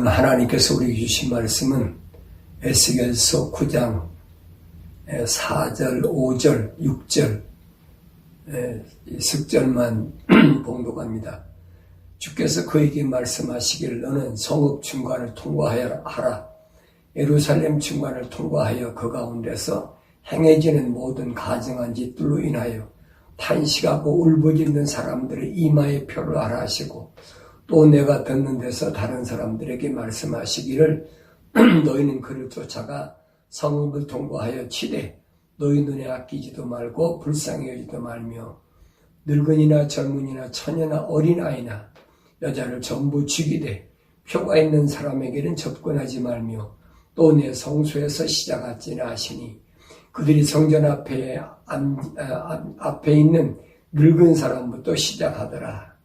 하나님께서 우리에게 주신 말씀은 에스겔서 9장 4절, 5절, 6절 석절만 봉독합니다. 주께서 그에게 말씀하시기를 너는 성읍 중간을 통과하라. 예루살렘 중간을 통과하여 그 가운데서 행해지는 모든 가증한 짓들로 인하여 탄식하고 울부짖는 사람들의 이마에 표를 하라 하시고 또 내가 듣는 데서 다른 사람들에게 말씀하시기를 너희는 그를 쫓아가 성읍을 통과하여 치되 너희 눈에 아끼지도 말고 불쌍히 여기지도 말며 늙은이나 젊은이나 처녀나 어린아이나 여자를 전부 죽이되 표가 있는 사람에게는 접근하지 말며 또 내 성소에서 시작할지나 하시니 그들이 성전 앞에 있는 늙은 사람부터 시작하더라.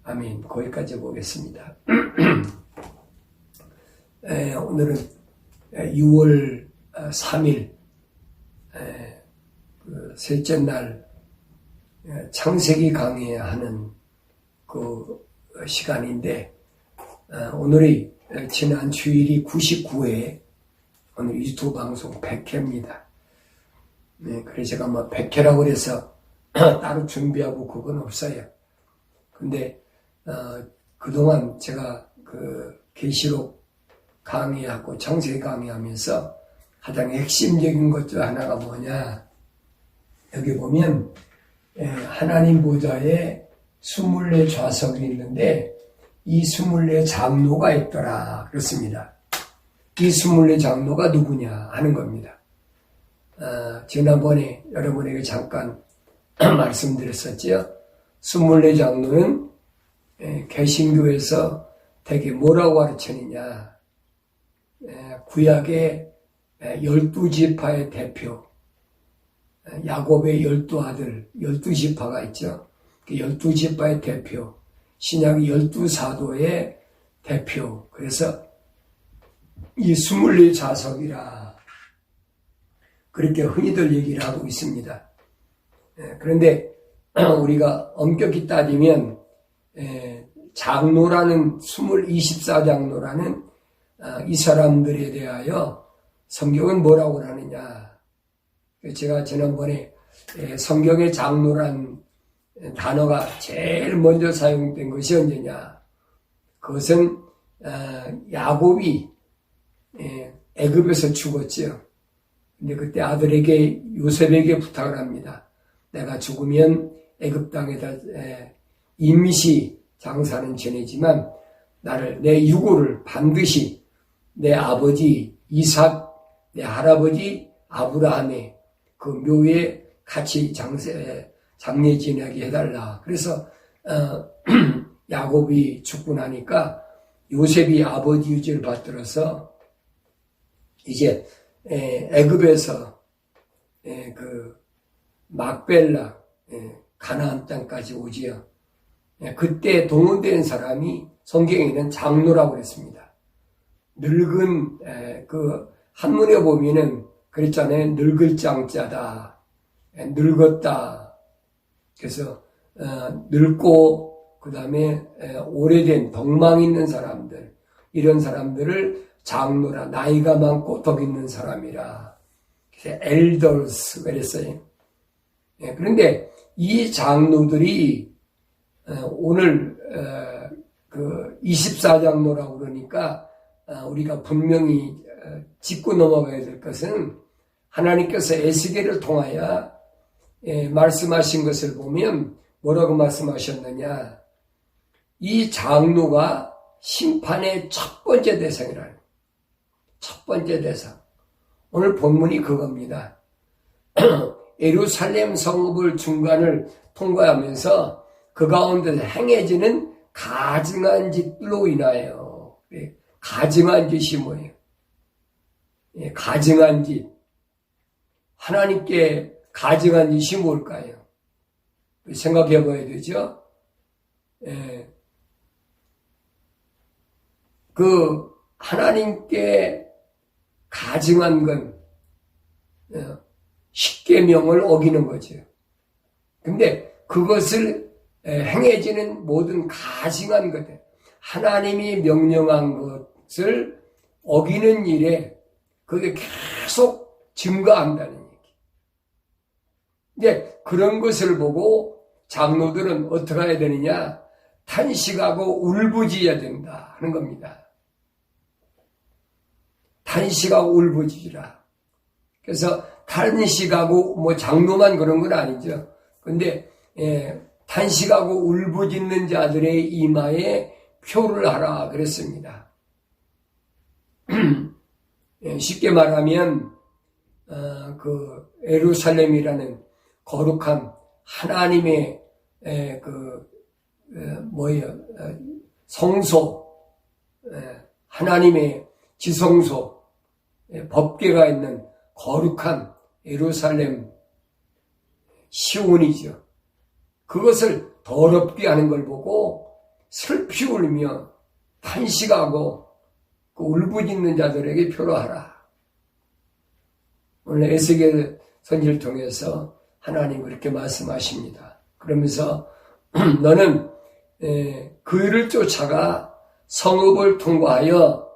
아멘. 거기까지 보겠습니다. 오늘은 6월 3일 셋째 날 창세기 강의하는 그 시간인데 오늘이 지난 주일이 99회 오늘 유튜브 방송 100회입니다. 그래서 제가 뭐 100회라고 그래서 따로 준비하고 그건 없어요. 근데 그동안 제가 그 계시록 강의하고 창세기 강의하면서 가장 핵심적인 것 중 하나가 뭐냐, 여기 보면 하나님 보좌에 24 좌석이 있는데 이 24 장로가 있더라 그렇습니다. 이 24 장로가 누구냐 하는 겁니다. 지난번에 여러분에게 잠깐 말씀드렸었죠. 24 장로는 개신교에서 되게 뭐라고 가르치느냐, 구약의 12지파의 대표, 야곱의 12아들 12지파가 있죠. 그 12지파의 대표, 신약의 12사도의 대표, 그래서 이 24 좌석이라 그렇게 흔히들 얘기를 하고 있습니다. 그런데 우리가 엄격히 따지면 장로라는 24장로라는 이 사람들에 대하여 성경은 뭐라고 하느냐, 제가 지난번에 성경의 장로란 단어가 제일 먼저 사용된 것이 언제냐, 그것은 야곱이 애굽에서 죽었죠. 근데 그때 아들에게 요셉에게 부탁을 합니다. 내가 죽으면 애굽 땅에다 임시 장사는 지내지만 나를, 내 유고를 반드시 내 아버지 이삭, 내 할아버지 아브라함의 그 묘에 같이 장례 지내게 해달라. 그래서 야곱이 죽고 나니까 요셉이 아버지 유지를 받들어서 이제 애굽에서 그 막벨라 가나안 땅까지 오지요. 그때 동원된 사람이 성경에는 장로라고 그랬습니다. 늙은 그 한문에 보면은 그랬잖아요. 늙을 장자다, 늙었다. 그래서 늙고 그 다음에 오래된 덕망 있는 사람들, 이런 사람들을 장로라, 나이가 많고 덕 있는 사람이라, 그래서 elders 그랬어요. 그런데 이 장로들이 오늘 그 24장로라고 그러니까 우리가 분명히 짚고 넘어가야 될 것은 하나님께서 에스겔을 통하여 말씀하신 것을 보면 뭐라고 말씀하셨느냐, 이 장로가 심판의 첫 번째 대상이라는, 첫 번째 대상. 오늘 본문이 그겁니다. 예루살렘 성읍을 중간을 통과하면서 그 가운데서 행해지는 가증한 짓들로 인하여, 가증한 짓이 뭐예요? 가증한 짓. 하나님께 가증한 짓이 뭘까요? 생각해 봐야 되죠? 그 하나님께 가증한 건 십계명을 어기는 거죠. 근데 그것을 행해지는 모든 가증한 것들, 하나님이 명령한 것을 어기는 일에 그게 계속 증가한다는 얘기. 근데 그런 것을 보고 장로들은 어떻게 해야 되느냐? 탄식하고 울부짖어야 된다 하는 겁니다. 탄식하고 울부짖으라. 그래서 탄식하고 뭐 장로만 그런 건 아니죠. 근데 탄식하고 울부짖는 자들의 이마에 표를 하라 그랬습니다. 쉽게 말하면 그 예루살렘이라는 거룩한 하나님의 성소, 하나님의 지성소, 법궤가 있는 거룩한 예루살렘 시온이죠. 그것을 더럽게 하는 걸 보고 슬피 울며 탄식하고 그 울부짖는 자들에게 표로하라. 오늘 에스겔 선지를 통해서 하나님 그렇게 말씀하십니다. 그러면서 너는 그 일을 쫓아가 성읍을 통과하여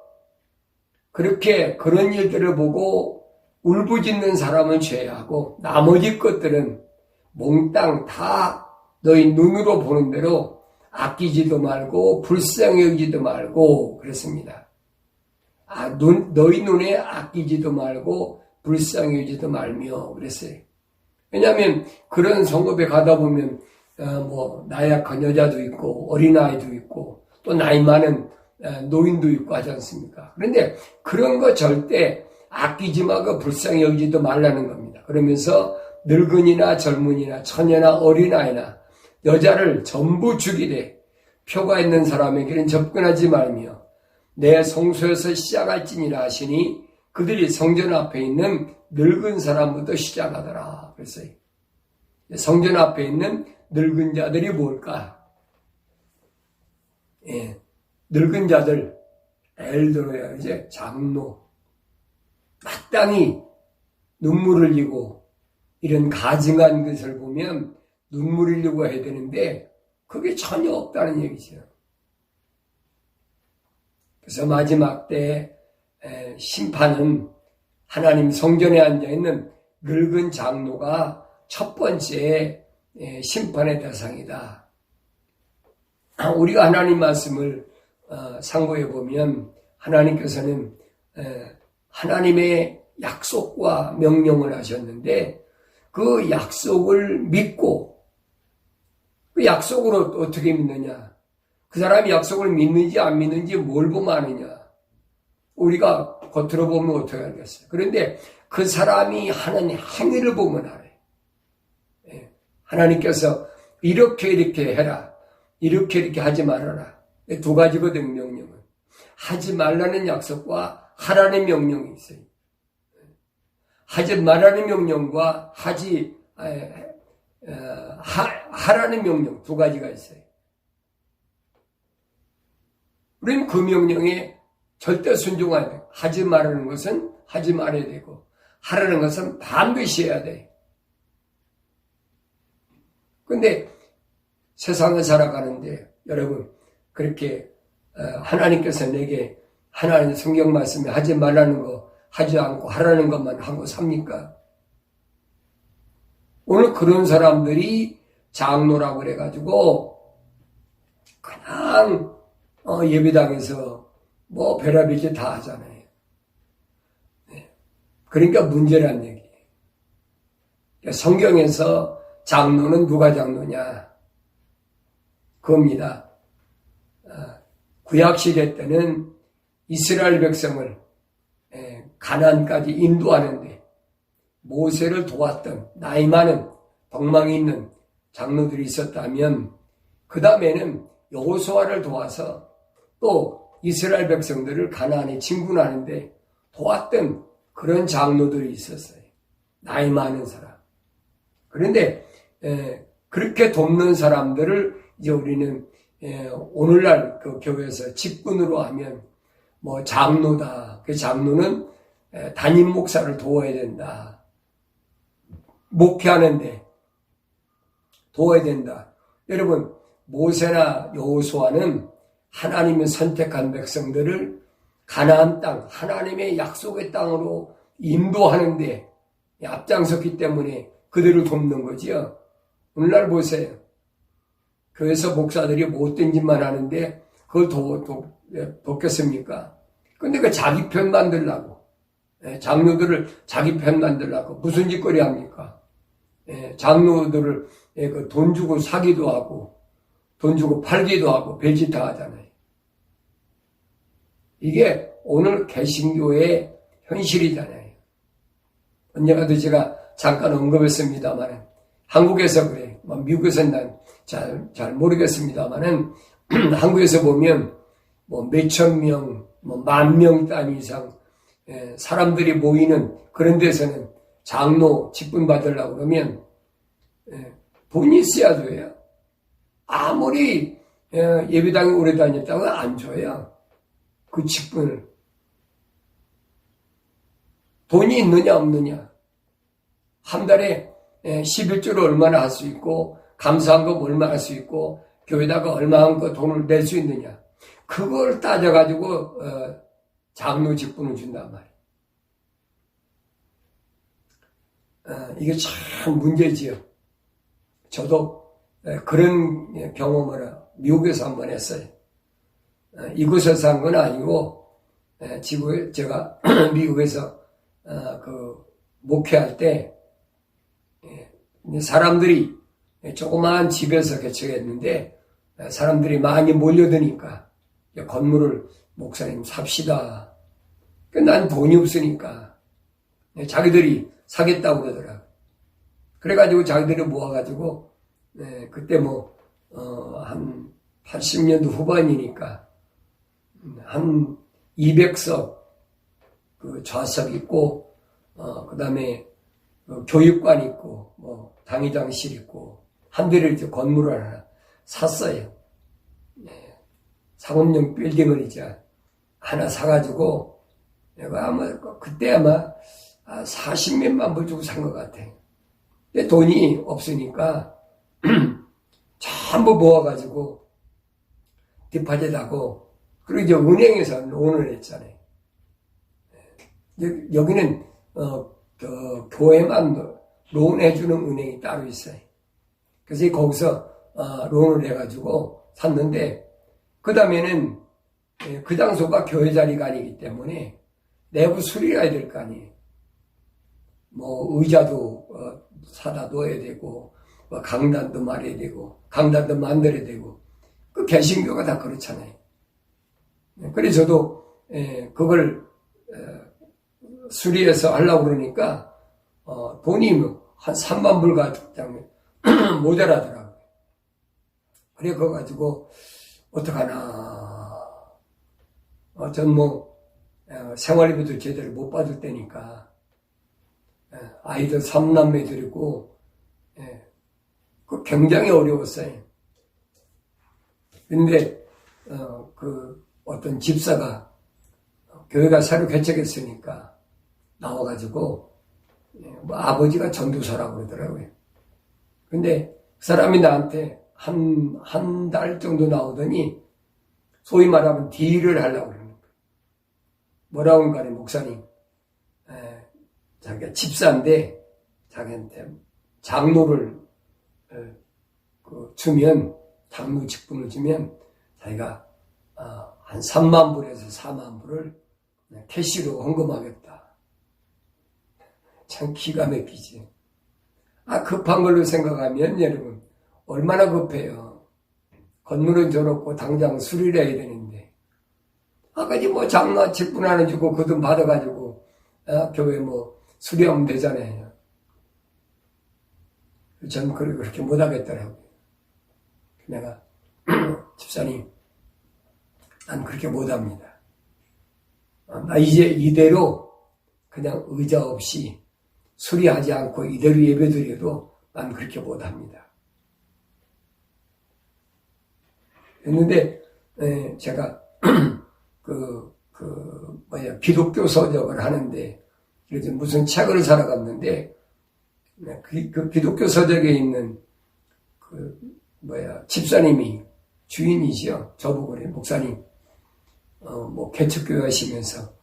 그렇게 그런 일들을 보고 울부짖는 사람은 죄하고 나머지 것들은 몽땅 다 너희 눈으로 보는 대로 아끼지도 말고 불쌍히 여기지도 말고 그랬습니다. 너희 눈에 아끼지도 말고 불쌍히 여기지도 말며 그랬어요. 왜냐하면 그런 성읍에 가다 보면 뭐 나약한 여자도 있고 어린아이도 있고 또 나이 많은 노인도 있고 하지 않습니까? 그런데 그런 거 절대 아끼지 말고 불쌍히 여기지도 말라는 겁니다. 그러면서 늙은이나 젊은이나 처녀나 어린아이나 여자를 전부 죽이되 표가 있는 사람에게는 접근하지 말며 내 성소에서 시작할지니라 하시니 그들이 성전 앞에 있는 늙은 사람부터 시작하더라. 그랬어요. 성전 앞에 있는 늙은 자들이 뭘까? 늙은 자들, 예를 들어야 이제 장로, 마땅히 눈물을 흘리고 이런 가증한 것을 보면 눈물 흘리고 해야 되는데 그게 전혀 없다는 얘기죠. 그래서 마지막 때 심판은 하나님 성전에 앉아있는 늙은 장로가 첫 번째 심판의 대상이다. 우리가 하나님 말씀을 상고해 보면 하나님께서는 하나님의 약속과 명령을 하셨는데 그 약속을 믿고 그 약속으로 어떻게 믿느냐? 그 사람이 약속을 믿는지 안 믿는지 뭘 보면 아느냐? 우리가 겉으로 보면 어떻게 알겠어요? 그런데 그 사람이 하는 행위를 보면 알아요. 하나님께서 이렇게 해라. 이렇게 하지 말아라. 두 가지거든, 명령은. 하지 말라는 약속과 하라는 명령이 있어요. 하지 말라는 명령과 하라는 명령 두 가지가 있어요. 우리는 그 명령에 절대 순종해야 돼요. 하지 말라는 것은 하지 말아야 되고 하라는 것은 반드시 해야 돼요. 근데 세상을 살아가는데 여러분 그렇게 하나님께서 내게 하나님 성경 말씀에 하지 말라는 거 하지 않고 하라는 것만 하고 삽니까? 오늘 그런 사람들이 장로라고 그래가지고 그냥 예배당에서 뭐 별의별 다 하잖아요. 그러니까 문제란 얘기예요. 성경에서 장로는 누가 장로냐? 그겁니다. 구약시대 때는 이스라엘 백성을 가나안까지 인도하는데 모세를 도왔던 나이 많은 덕망이 있는 장로들이 있었다면 그 다음에는 여호수아를 도와서 또 이스라엘 백성들을 가나안에 진군하는데 도왔던 그런 장로들이 있었어요. 나이 많은 사람. 그런데 그렇게 돕는 사람들을 이제 우리는 오늘날 그 교회에서 직분으로 하면 뭐 장로다. 그 장로는 담임 목사를 도와야 된다. 목회하는데 도와야 된다. 여러분 모세나 여호수아는 하나님이 선택한 백성들을 가나안 땅, 하나님의 약속의 땅으로 인도하는데 앞장섰기 때문에 그들을 돕는 거지요. 오늘날 보세요. 교회에서 목사들이 못된 짓만 하는데 그걸 돕겠습니까? 근데 그 자기 편 만들려고, 장로들을 자기 편 만들려고 무슨 짓거리 합니까? 장로들을 돈 주고 사기도 하고 돈 주고 팔기도 하고 별짓 다 하잖아요. 이게 오늘 개신교의 현실이잖아요. 언젠가도 제가 잠깐 언급했습니다만 한국에서 그래. 미국에서는 난 잘 모르겠습니다만은 한국에서 보면 몇천 명, 만 명 단위 이상 사람들이 모이는 그런 데서는 장로 직분 받으려고 그러면 돈이 있어야 돼요. 아무리 예배당에 오래 다녔다고 안 줘요. 그 직분을. 돈이 있느냐 없느냐. 한 달에 11조를 얼마나 할 수 있고 감사한금 얼마 할 수 있고 교회다가 얼마만큼 돈을 낼 수 있느냐. 그걸 따져가지고 장로 직분을 준단 말이에요. 이게 참 문제지요. 저도 그런 경험을 미국에서 한번 했어요. 이곳에서 한 건 아니고 제가 미국에서 목회할 때 사람들이 조그마한 집에서 개척했는데 사람들이 많이 몰려드니까 건물을 목사님 삽시다. 난 돈이 없으니까 자기들이 사겠다고 그러더라고요. 그래가지고 자기들이 모아가지고 그때 한 80년도 후반이니까 한 200석 그 좌석 있고 그 다음에 교육관 있고 당회장실 있고 한 대를 이제 건물을 하나 샀어요. 상업용 빌딩을 이제 하나 사가지고 내가 그때 아마 40몇만 불 주고 산 것 같아요. 근데 돈이 없으니까 전부 모아가지고 디파짓하고 그리고 이제 은행에서 론을 했잖아요. 여기는 교회만 론해주는 은행이 따로 있어요. 그래서 거기서 론을 해가지고 샀는데 그 다음에는 그 장소가 교회 자리가 아니기 때문에 내부 수리를 해야 될 거 아니에요. 의자도 사다 놓아야 되고 강단도 말해야 되고 강단도 만들어야 되고 그 개신교가 다 그렇잖아요. 그래서 저도 그걸 수리해서 하려고 그러니까 돈이 한 3만 불 가량 모자라더라고요. 그래 그거 가지고 어떡하나. 전 생활비도 제대로 못 받을 때니까 아이들 3남매들이고 그 굉장히 어려웠어요. 근데 어떤 집사가 교회가 새로 개척했으니까 나와가지고 아버지가 전도사라고 그러더라고요. 근데 그 사람이 나한테 한 달 정도 나오더니 소위 말하면 딜을 하려고 그러는 거예요. 뭐라고 하는가, 목사님. 자기가 집사인데 자기한테 장로를 주면 장로 직분을 주면 자기가 한 3만 불에서 4만 불을 캐시로 헌금하겠다. 참 기가 막히지. 급한 걸로 생각하면 여러분 얼마나 급해요. 건물은 줘놓고 당장 수리를 해야 되는데 아까지 장로 직분 하나 주고 그 돈 받아가지고 교회 수리하면 되잖아요. 저는 그렇게 못하겠더라고요. 내가 집사님 난 그렇게 못합니다. 나 이제 이대로 그냥 의자 없이 수리하지 않고 이대로 예배드려도 난 그렇게 못합니다. 했는데 제가 기독교 서적을 하는데 그래서 무슨 책을 사러 갔는데 그 기독교 서적에 있는 집사님이 주인이시여. 저보고 그래, 목사님, 개척교회 하시면서,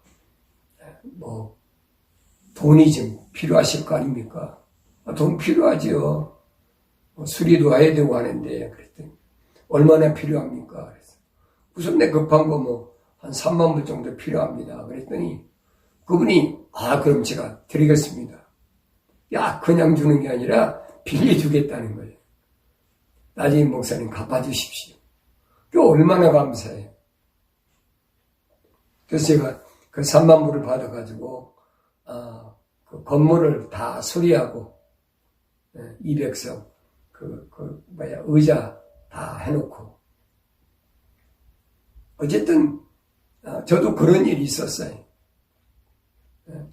돈이 좀 필요하실 거 아닙니까? 돈 필요하지요. 수리도 해야 되고 하는데, 그랬더니, 얼마나 필요합니까? 그래서, 우선 내 급한 거 한 3만 불 정도 필요합니다. 그랬더니, 그분이, 그럼 제가 드리겠습니다. 야, 그냥 주는 게 아니라 빌려주겠다는 거예요. 나중에 목사님 갚아주십시오. 그 얼마나 감사해요. 그래서 제가 그 3만 불을 받아가지고, 그 건물을 다 수리하고, 200석, 의자 다 해놓고. 어쨌든, 저도 그런 일이 있었어요.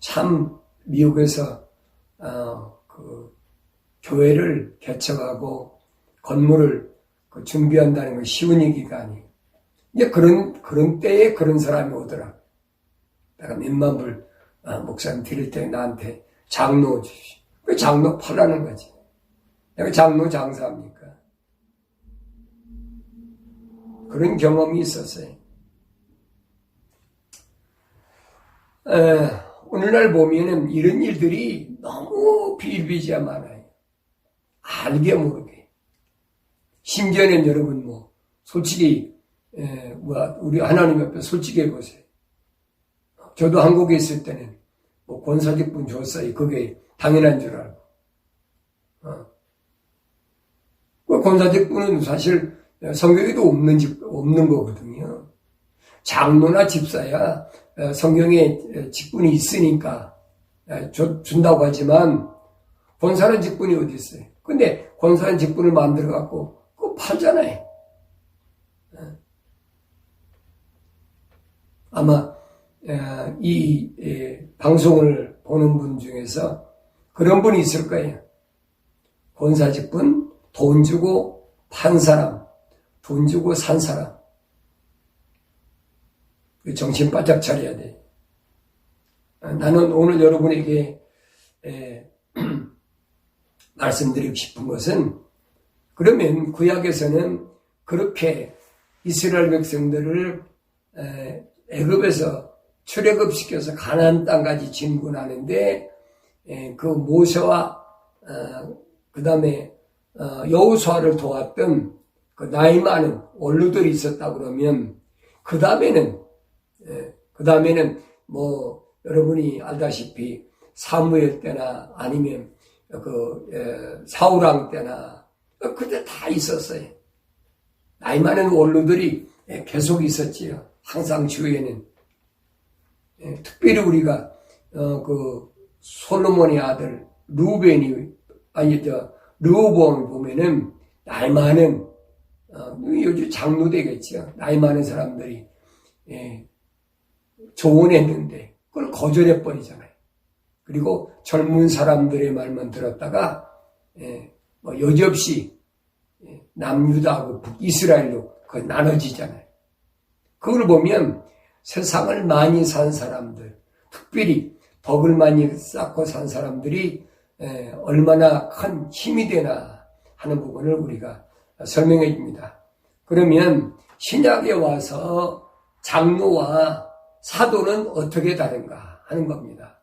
참, 미국에서, 교회를 개척하고, 건물을 준비한다는 건 쉬운 얘기가 아니에요. 이제 그런 때에 그런 사람이 오더라. 내가 몇만 불, 목사님 드릴 때 나한테 장로 주십시오. 그 장로 팔라는 거지. 내가 장로 장사합니까? 그런 경험이 있었어요. 오늘날 보면은 이런 일들이 너무 비일비재가 많아요. 알게 모르게. 심지어는 여러분 솔직히 우리 하나님 앞에 솔직히 해보세요. 저도 한국에 있을 때는 권사직분 줬어요. 그게 당연한 줄 알고. 그 권사직분은 사실 성경에도 없는 거거든요. 장로나 집사야 성경에 직분이 있으니까 준다고 하지만 권사는 직분이 어디 있어요? 근데 권사는 직분을 만들어 갖고 그거 팔잖아요. 아마 이 방송을 보는 분 중에서 그런 분이 있을 거예요. 권사 직분 돈 주고 판 사람, 돈 주고 산 사람. 정신 바짝 차려야 돼. 나는 오늘 여러분에게 말씀드리고 싶은 것은, 그러면 구약에서는 그렇게 이스라엘 백성들을 애굽에서 출애굽시켜서 가나안 땅까지 진군하는데 그 모세와 그 다음에 여호수아를 도왔던 그 나이 많은 원로들이 있었다 그러면 그 다음에는 여러분이 알다시피 사무엘 때나 아니면 사울왕 때나 그때 다 있었어요. 나이 많은 원로들이 계속 있었지요. 항상 주위에는. 특별히 우리가 솔로몬의 아들 르호보암을 보면은 나이 많은 요즘 장로 되겠죠. 나이 많은 사람들이 조언했는데 그걸 거절해 버리잖아요. 그리고 젊은 사람들의 말만 들었다가 여지없이 남유다하고 북이스라엘로 나눠지잖아요. 그걸 보면 세상을 많이 산 사람들, 특별히 덕을 많이 쌓고 산 사람들이 얼마나 큰 힘이 되나 하는 부분을 우리가 설명해 줍니다. 그러면 신약에 와서 장로와 사도는 어떻게 다른가 하는 겁니다.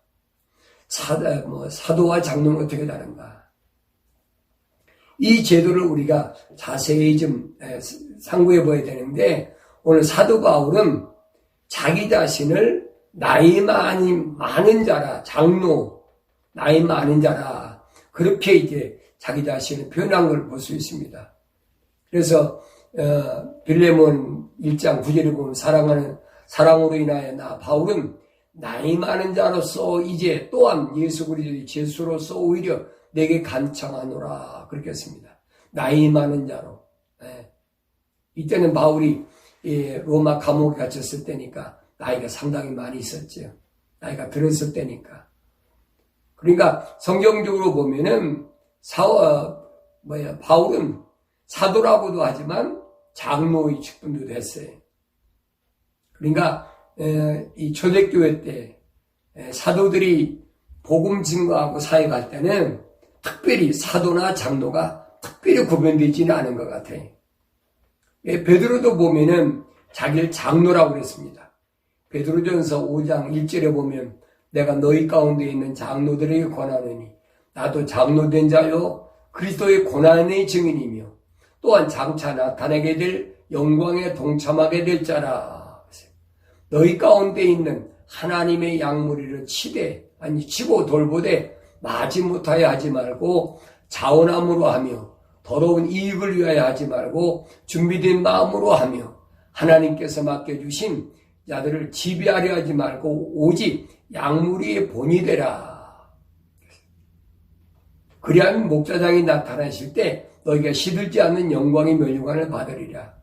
사도와 장로는 어떻게 다른가? 이 제도를 우리가 자세히 좀 상고해 봐야 되는데, 오늘 사도 바울은 자기 자신을 나이 많은 자라, 장로, 나이 많은 자라, 그렇게 이제 자기 자신을 표현한 걸 볼 수 있습니다. 그래서 빌레몬 1장 9절에 보면 사랑으로 인하여 나 바울은 나이 많은 자로서 이제 또한 예수 그리스도의 제수로서 오히려 내게 간청하노라 그렇게 했습니다. 나이 많은 자로. 이때는 바울이 로마 감옥에 갇혔을 때니까 나이가 상당히 많이 있었죠. 나이가 들었을 때니까. 그러니까 성경적으로 보면은 바울은 사도라고도 하지만 장로의 직분도 됐어요. 그러니까 이 초대교회 때 사도들이 복음 증거하고 사역할 때는 특별히 사도나 장로가 특별히 구분되지는 않은 것 같아요. 베드로도 보면은 자기를 장로라고 그랬습니다. 베드로전서 5장 1절에 보면 내가 너희 가운데 있는 장로들에게 권하노니 나도 장로된 자요 그리스도의 고난의 증인이며 또한 장차 나타나게 될 영광에 동참하게 될 자라. 너희 가운데 있는 하나님의 양무리를 치고 돌보되 마지 못하여 하지 말고 자원함으로 하며 더러운 이익을 위하여 하지 말고 준비된 마음으로 하며 하나님께서 맡겨주신 자들을 지배하려 하지 말고 오직 양무리의 본이 되라. 그리하면 목자장이 나타나실 때 너희가 시들지 않는 영광의 면류관을 받으리라.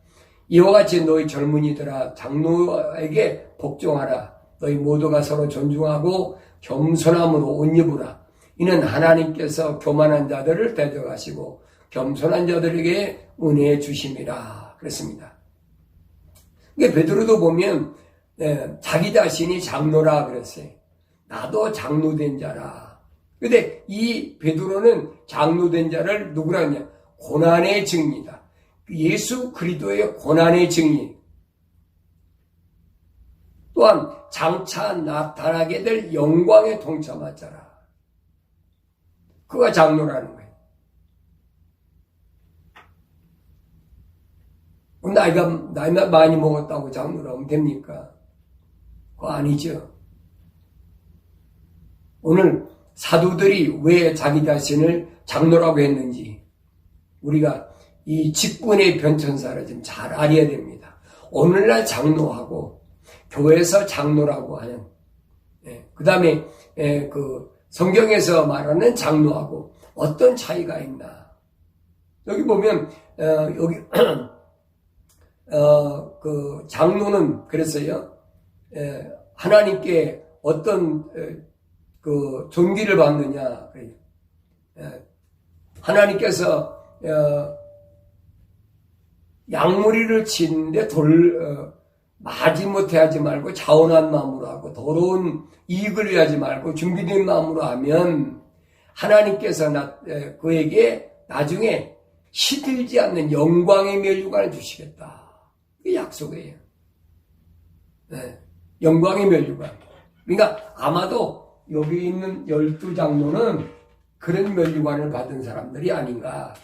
이와 같이 너희 젊은이들아 장로에게 복종하라. 너희 모두가 서로 존중하고 겸손함으로 옷 입으라. 이는 하나님께서 교만한 자들을 대적하시고 겸손한 자들에게 은혜 주심이라 그랬습니다. 그러니까 베드로도 보면 자기 자신이 장로라 그랬어요. 나도 장로된 자라. 근데 이 베드로는 장로된 자를 누구라 하냐? 고난의 증이다. 예수 그리스도의 고난의 증인. 또한 장차 나타나게 될 영광에 동참할 자라. 그가 장로라는 거예요. 나이가 많이 먹었다고 장로라 하면 됩니까? 그거 아니죠. 오늘 사도들이 왜 자기 자신을 장로라고 했는지 우리가 이 직분의 변천사를 좀 잘 알아야 됩니다. 오늘날 장로하고 교회에서 장로라고 하는 그 다음에 그 성경에서 말하는 장로하고 어떤 차이가 있나? 여기 보면 여기 그 장로는 그랬어요. 하나님께 어떤 그 존귀를 받느냐? 하나님께서 양무리를 치는데 마지못해 하지 말고 자원한 마음으로 하고 더러운 이익을 위하지 말고 준비된 마음으로 하면 하나님께서 그에게 나중에 시들지 않는 영광의 면류관을 주시겠다. 그게 약속이에요. 영광의 면류관. 그러니까 아마도 여기 있는 12장로는 그런 면류관을 받은 사람들이 아닌가.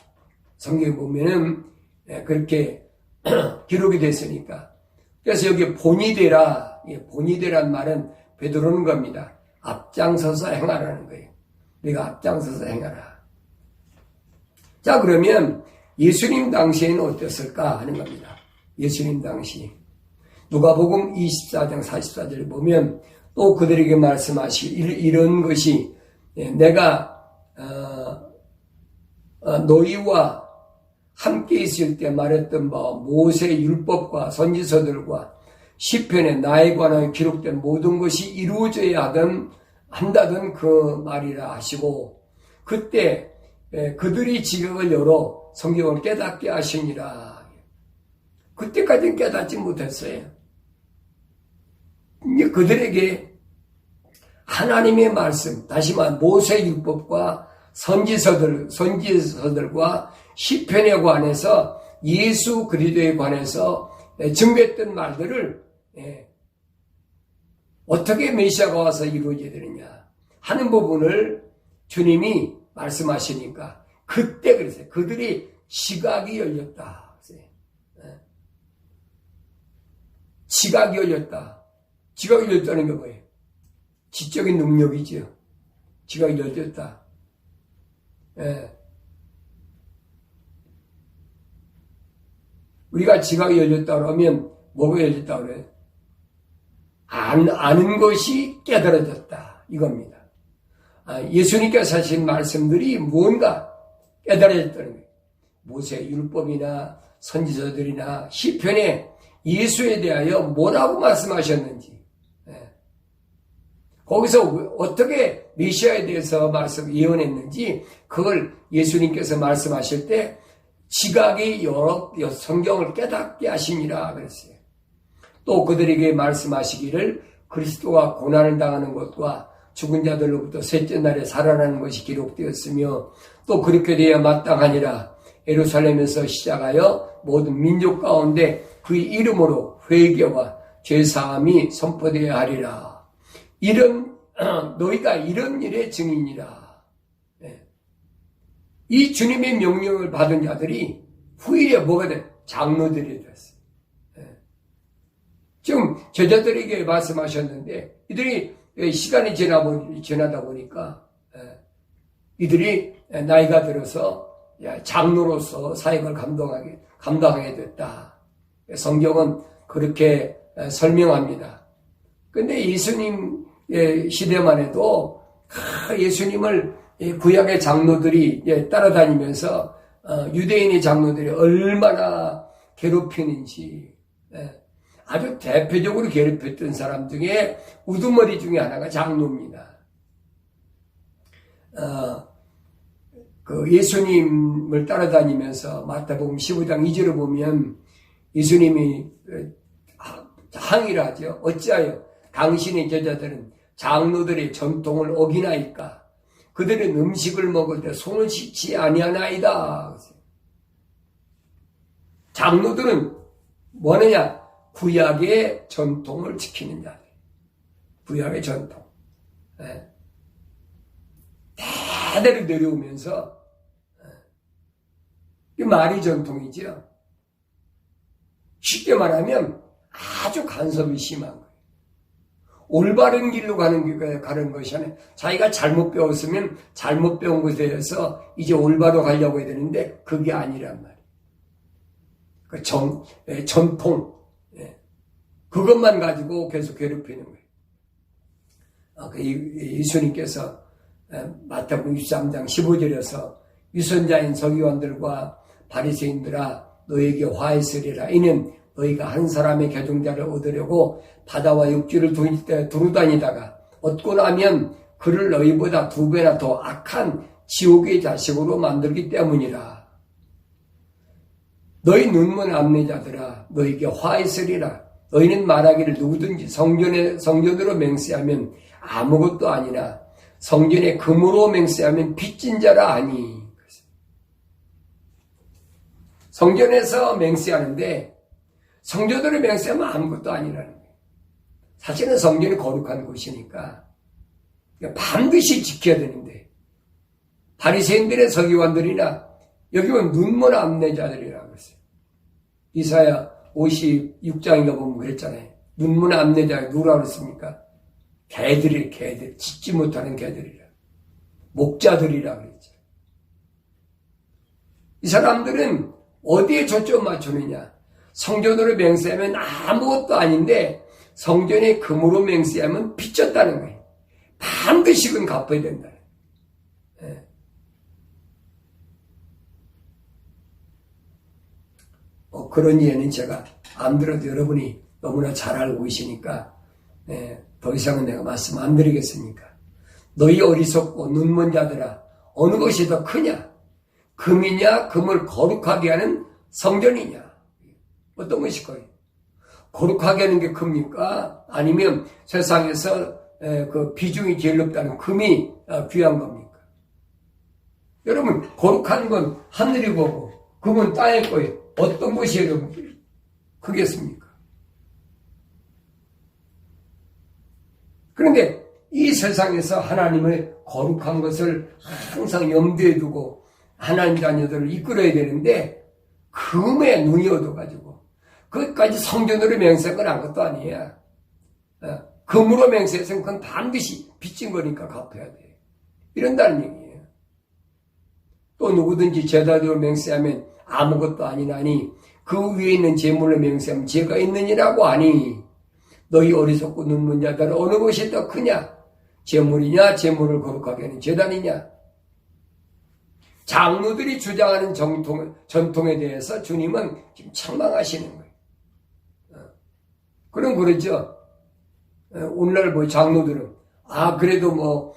성경에 보면은 그렇게 기록이 됐으니까. 그래서 여기 본이 되라. 본이 되란 말은 베드로는 겁니다. 앞장서서 행하라는 거예요. 내가 앞장서서 행하라. 자, 그러면 예수님 당시에는 어땠을까 하는 겁니다. 예수님 당시. 누가복음 24장 44절을 보면 또 그들에게 말씀하시기 이런 것이 내가 너희와 함께 있을 때 말했던 바와 모세의 율법과 선지서들과 시편에 나에 관하여 기록된 모든 것이 이루어져야 한다던 그 말이라 하시고 그때 그들이 지각을 열어 성경을 깨닫게 하시니라. 그때까지는 깨닫지 못했어요. 이제 그들에게 하나님의 말씀, 다시 말해 모세 율법과 선지서들과 시편에 관해서 예수 그리스도에 관해서 증거했던 말들을 어떻게 메시아가 와서 이루어져야 되느냐 하는 부분을 주님이 말씀하시니까 그때 그랬어요. 그들이 지각이 열렸다. 지각이 열렸다. 지각이 열렸다는 게 뭐예요? 지적인 능력이죠. 지각이 열렸다. 우리가 지각이 열렸다 그러면 뭐가 열렸다 그래요? 아는 것이 깨달아졌다. 이겁니다. 예수님께서 하신 말씀들이 뭔가 깨달아졌다는 거예요. 모세 율법이나 선지서들이나 시편에 예수에 대하여 뭐라고 말씀하셨는지 거기서 어떻게 메시아에 대해서 예언했는지 그걸 예수님께서 말씀하실 때 지각이 여러 성경을 깨닫게 하시니라 그랬어요. 또 그들에게 말씀하시기를 그리스도가 고난을 당하는 것과 죽은 자들로부터 셋째 날에 살아나는 것이 기록되었으며 또 그렇게 되어야 마땅하니라. 예루살렘에서 시작하여 모든 민족 가운데 그의 이름으로 회개와 죄사함이 선포되어야 하리라. 너희가 이런 일의 증인이라. 이 주님의 명령을 받은 자들이 후일에 뭐가 돼? 장로들이 됐어요. 지금 제자들에게 말씀하셨는데 이들이 시간이 지나다 보니까 이들이 나이가 들어서 장로로서 사역을 감당하게 됐다. 성경은 그렇게 설명합니다. 근데 예수님 시대만 해도 예수님을 구약의 장로들이 따라다니면서 유대인의 장로들이 얼마나 괴롭히는지 아주 대표적으로 괴롭혔던 사람 중에 우두머리 중에 하나가 장로입니다. 예수님을 따라다니면서 마태복음 15장 2절을 보면 예수님이 항의를 하죠. 어찌하여 당신의 제자들은 장로들의 전통을 어기나이까? 그들은 음식을 먹을 때 손을 씻지 아니하나이다. 장로들은 뭐느냐? 구약의 전통을 지키는 자들. 구약의 전통. 대대로 내려오면서 이 말이 전통이죠. 쉽게 말하면 아주 간섭이 심한 거예요. 올바른 길로 가는 것이 아니라 자기가 잘못 배웠으면 잘못 배운 것에 대해서 이제 올바로 가려고 해야 되는데 그게 아니란 말이에요. 전통 그것만 가지고 계속 괴롭히는 거예요. 예수님께서 마태복음 23장 15절에서 유선자인 서기관들과 바리새인들아 너에게 화 있으리라. 이는 너희가 한 사람의 개종자를 얻으려고 바다와 육지를 두루다니다가 얻고 나면 그를 너희보다 2배나 더 악한 지옥의 자식으로 만들기 때문이라. 너희 눈먼 암내자들아 너희에게 화 있으리라. 너희는 말하기를 누구든지 성전으로 맹세하면 아무것도 아니나 성전에 금으로 맹세하면 빚진 자라 하니. 성전에서 맹세하는데 성전으로 맹세하면 아무것도 아니라는 거예요. 사실은 성전이 거룩한 곳이니까 반드시 지켜야 되는데 바리새인들의 서기관들이나 여기 보면 눈먼 암내자들이라고 했어요. 이사야 56장인가 보면 그랬잖아요. 눈먼 암내자 누구라고 그랬습니까? 개들 짖지 못하는 개들이라. 목자들이라 그랬죠. 이 사람들은 어디에 초점 맞추느냐? 성전으로 맹세하면 아무것도 아닌데 성전에 금으로 맹세하면 빚졌다는 거예요. 반드시 그건 갚아야 된다. 그런 이해는 제가 안 들어도 여러분이 너무나 잘 알고 계시니까 더 이상은 내가 말씀 안 드리겠습니까? 너희 어리석고 눈먼 자들아 어느 것이 더 크냐? 금이냐 금을 거룩하게 하는 성전이냐? 어떤 것이 커요? 거룩하게 하는 게 큽니까? 아니면 세상에서 그 비중이 제일 높다는 금이 귀한 겁니까? 여러분 거룩한 건 하늘이 보고 금은 땅에 거예요. 어떤 것이 여러분 크겠습니까? 그런데 이 세상에서 하나님의 거룩한 것을 항상 염두에 두고 하나님 자녀들을 이끌어야 되는데 금에 눈이 어두워가지고 그것까지 성전으로 맹세한 건 아무것도 아니에요. 금으로 맹세해서는 그건 반드시 빚진 거니까 갚아야 돼. 이런다는 얘기예요. 또 누구든지 제자대로 맹세하면 아무것도 아니나니 그 위에 있는 재물로 맹세하면 죄가 있느니라고 하니 너희 어리석고 눈먼 자들은 어느 것이 더 크냐? 재물이냐 재물을 거룩하게 하는 제단이냐? 장로들이 주장하는 전통에 대해서 주님은 지금 책망하시는 거예요. 그럼 그러죠. 오늘날 뭐 장로들은 그래도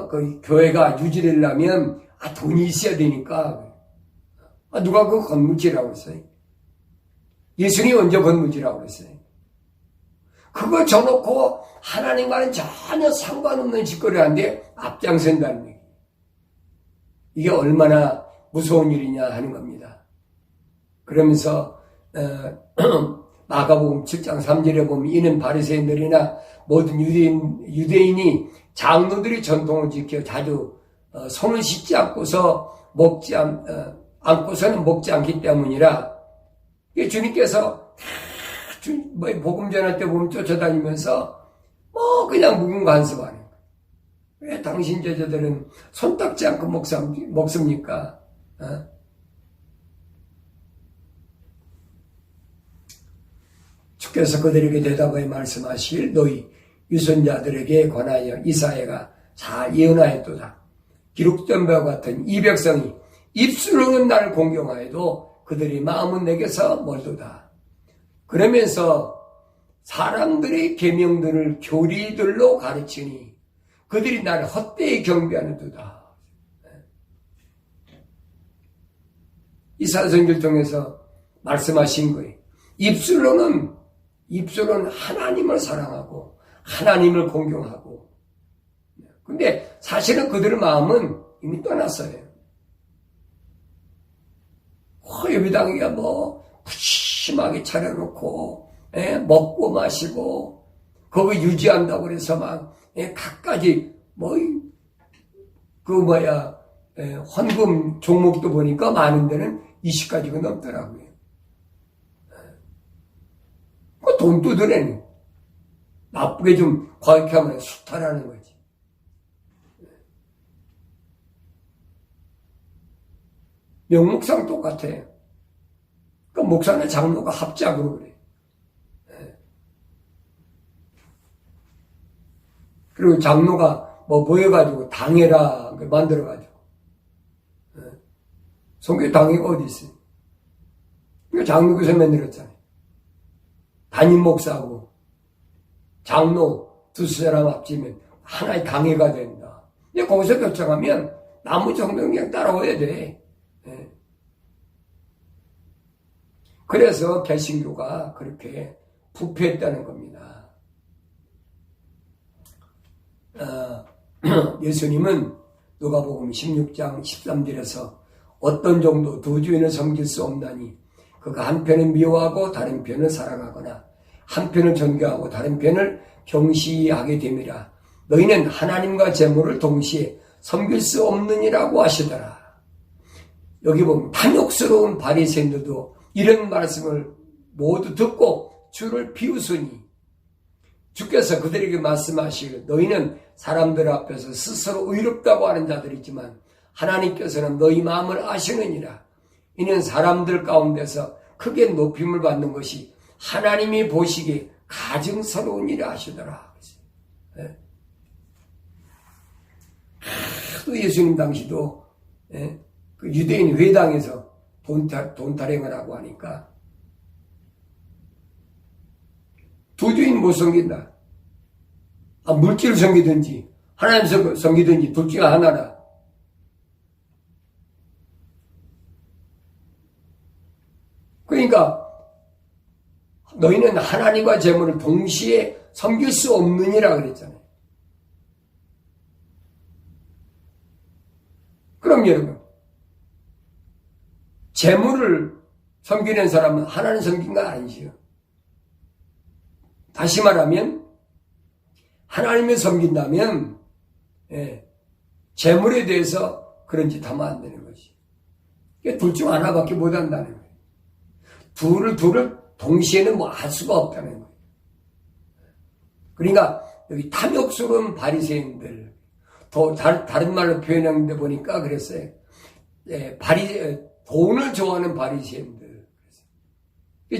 그 교회가 유지되려면 돈이 있어야 되니까 누가 그 건물지라고 했어요? 예수님이 언제 건물지라고 했어요? 그거 줘놓고 하나님과는 전혀 상관없는 짓거리를 하는데 앞장선다는 얘기예요. 이게 얼마나 무서운 일이냐 하는 겁니다. 그러면서 마가복음 7장 3절에 보면 이는 바리새인들이나 모든 유대인이 장로들이 전통을 지켜 자주 손을 씻지 않고서는 먹지 않기 때문이라. 주님께서 복음 전할 때 보면 쫓아다니면서 그냥 묵은 간섭하는 거예요. 왜 당신 제자들은 손 닦지 않고 먹습니까? 주께서 그들에게 대답하여 말씀하시길 너희 유선자들에게 관하여 이사야가 잘 예언하였도다. 기록된 바와 같은 이 백성이 입술로는 나를 공경하여도 그들이 마음은 내게서 멀도다. 그러면서 사람들의 계명들을 교리들로 가르치니 그들이 나를 헛되이 경배하는도다. 이사야 선지를 통해서 말씀하신 거예요. 입술로는 하나님을 사랑하고 하나님을 공경하고, 근데 사실은 그들의 마음은 이미 떠났어요. 예배당이야 푸짐하게 차려놓고 먹고 마시고 거기 유지한다고 그래서 막 갖가지 헌금 종목도 보니까 많은 데는 20가지가 넘더라고요. 돈 뜯어내는, 나쁘게 좀 과하게 하면 수탈하는 거지. 명목상 똑같아요. 목사나 장로가 합작으로 그래. 그리고 장로가 모여가지고 당회라 만들어가지고. 성교 당회가 어디 있어요? 장로교에서 만들었잖아요. 담임 목사하고 장로 두세 사람 합치면 하나의 당회가 된다. 근데 거기서 결정하면 나머지 성도는 그냥 따라와야 돼. 그래서 개신교가 그렇게 부패했다는 겁니다. 예수님은 누가복음 16장 13절에서 어떤 정도 두 주인을 섬길 수 없나니 그가 한편은 미워하고 다른 편은 사랑하거나 한편은 존경하고 다른 편을 경시하게 됨이라. 너희는 하나님과 재물을 동시에 섬길 수 없느니라고 하시더라. 여기 보면 탐욕스러운 바리새인들도 이런 말씀을 모두 듣고 주를 비웃으니 주께서 그들에게 말씀하시길 너희는 사람들 앞에서 스스로 의롭다고 하는 자들이지만 하나님께서는 너희 마음을 아시느니라. 이는 사람들 가운데서 크게 높임을 받는 것이 하나님이 보시기에 가증스러운 일이라 하시더라. 또 예수님 당시도 그 유대인 회당에서 돈 타령을 하고 하니까 두 주인 못 섬긴다. 물질을 섬기든지 하나님 섬기든지 둘 중에 하나라. 그러니까 너희는 하나님과 재물을 동시에 섬길 수 없느니라 그랬잖아요. 그럼 여러분, 재물을 섬기는 사람은 하나님 섬긴 거 아니지요. 다시 말하면 하나님을 섬긴다면 재물에 대해서 그런 짓 하면 안 되는 거지. 둘 중 하나밖에 못 한다는 거예요. 둘을 동시에는 할 수가 없다는 거예요. 그러니까 여기 탐욕스러운 바리새인들, 또 다른 말로 표현하는데 보니까 그랬어요. 돈을 좋아하는 바리새인들.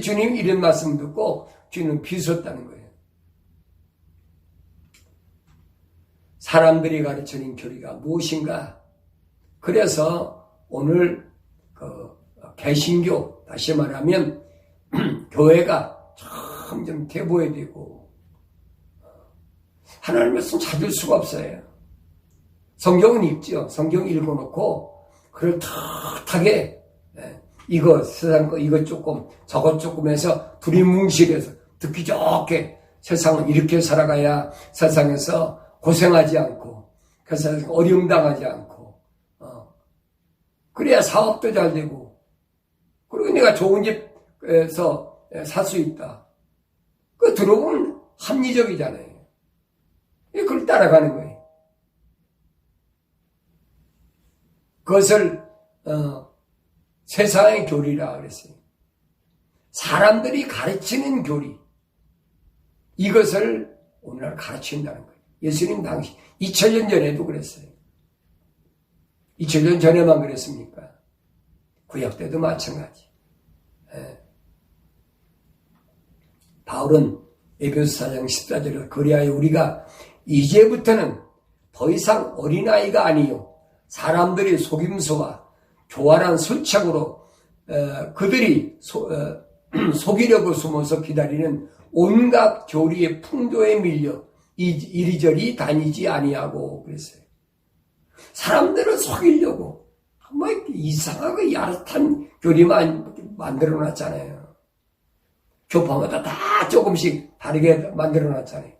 주님 이런 말씀 듣고 주님은 비웃었다는 거예요. 사람들이 가르치는 교리가 무엇인가? 그래서 오늘 개신교, 다시 말하면 교회가 점점 퇴보해야 되고 하나님 말씀 찾을 수가 없어요. 성경은 읽죠. 성경 읽어놓고 그걸 탁하게 이거 세상 거 이거 조금 저것 조금 해서 두리뭉실해서 듣기 좋게 세상은 이렇게 살아가야 세상에서 고생하지 않고 그 세상에서 어려움 당하지 않고 그래야 사업도 잘 되고, 그리고 내가 좋은 집에서 살 수 있다. 그 들어보면 합리적이잖아요. 그걸 따라가는 거예요. 그것을 세상의 교리라 그랬어요. 사람들이 가르치는 교리, 이것을 오늘날 가르친다는 거예요. 예수님 당시 2000년 전에도 그랬어요. 2000년 전에만 그랬습니까? 구약 때도 마찬가지. 바울은 에베소 4장 14절에 그리하여 우리가 이제부터는 더 이상 어린아이가 아니요 사람들이 속임수와 교활한 술책으로 그들이 속이려고 숨어서 기다리는 온갖 교리의 풍조에 밀려 이리저리 다니지 아니하고 그랬어요. 사람들을 속이려고 뭐 이상하고 야릇한 교리만 만들어놨잖아요. 교파마다 다 조금씩 다르게 만들어놨잖아요.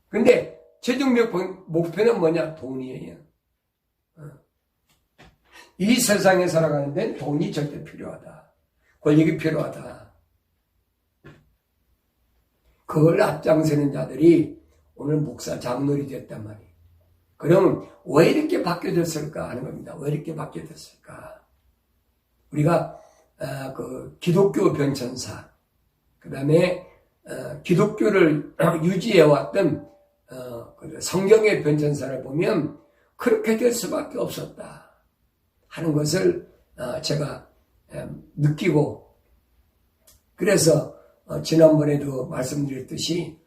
근데 최종 목표는 뭐냐? 돈이에요. 이 세상에 살아가는 데는 돈이 절대 필요하다. 권력이 필요하다. 그걸 앞장서는 자들이 오늘 목사 장로이 됐단 말이에요. 그러면 왜 이렇게 바뀌어졌을까 하는 겁니다. 왜 이렇게 바뀌어졌을까? 우리가 그 기독교 변천사, 그 다음에 기독교를 유지해왔던 성경의 변천사를 보면 그렇게 될 수밖에 없었다 하는 것을 제가 느끼고, 그래서 지난번에도 말씀드렸듯이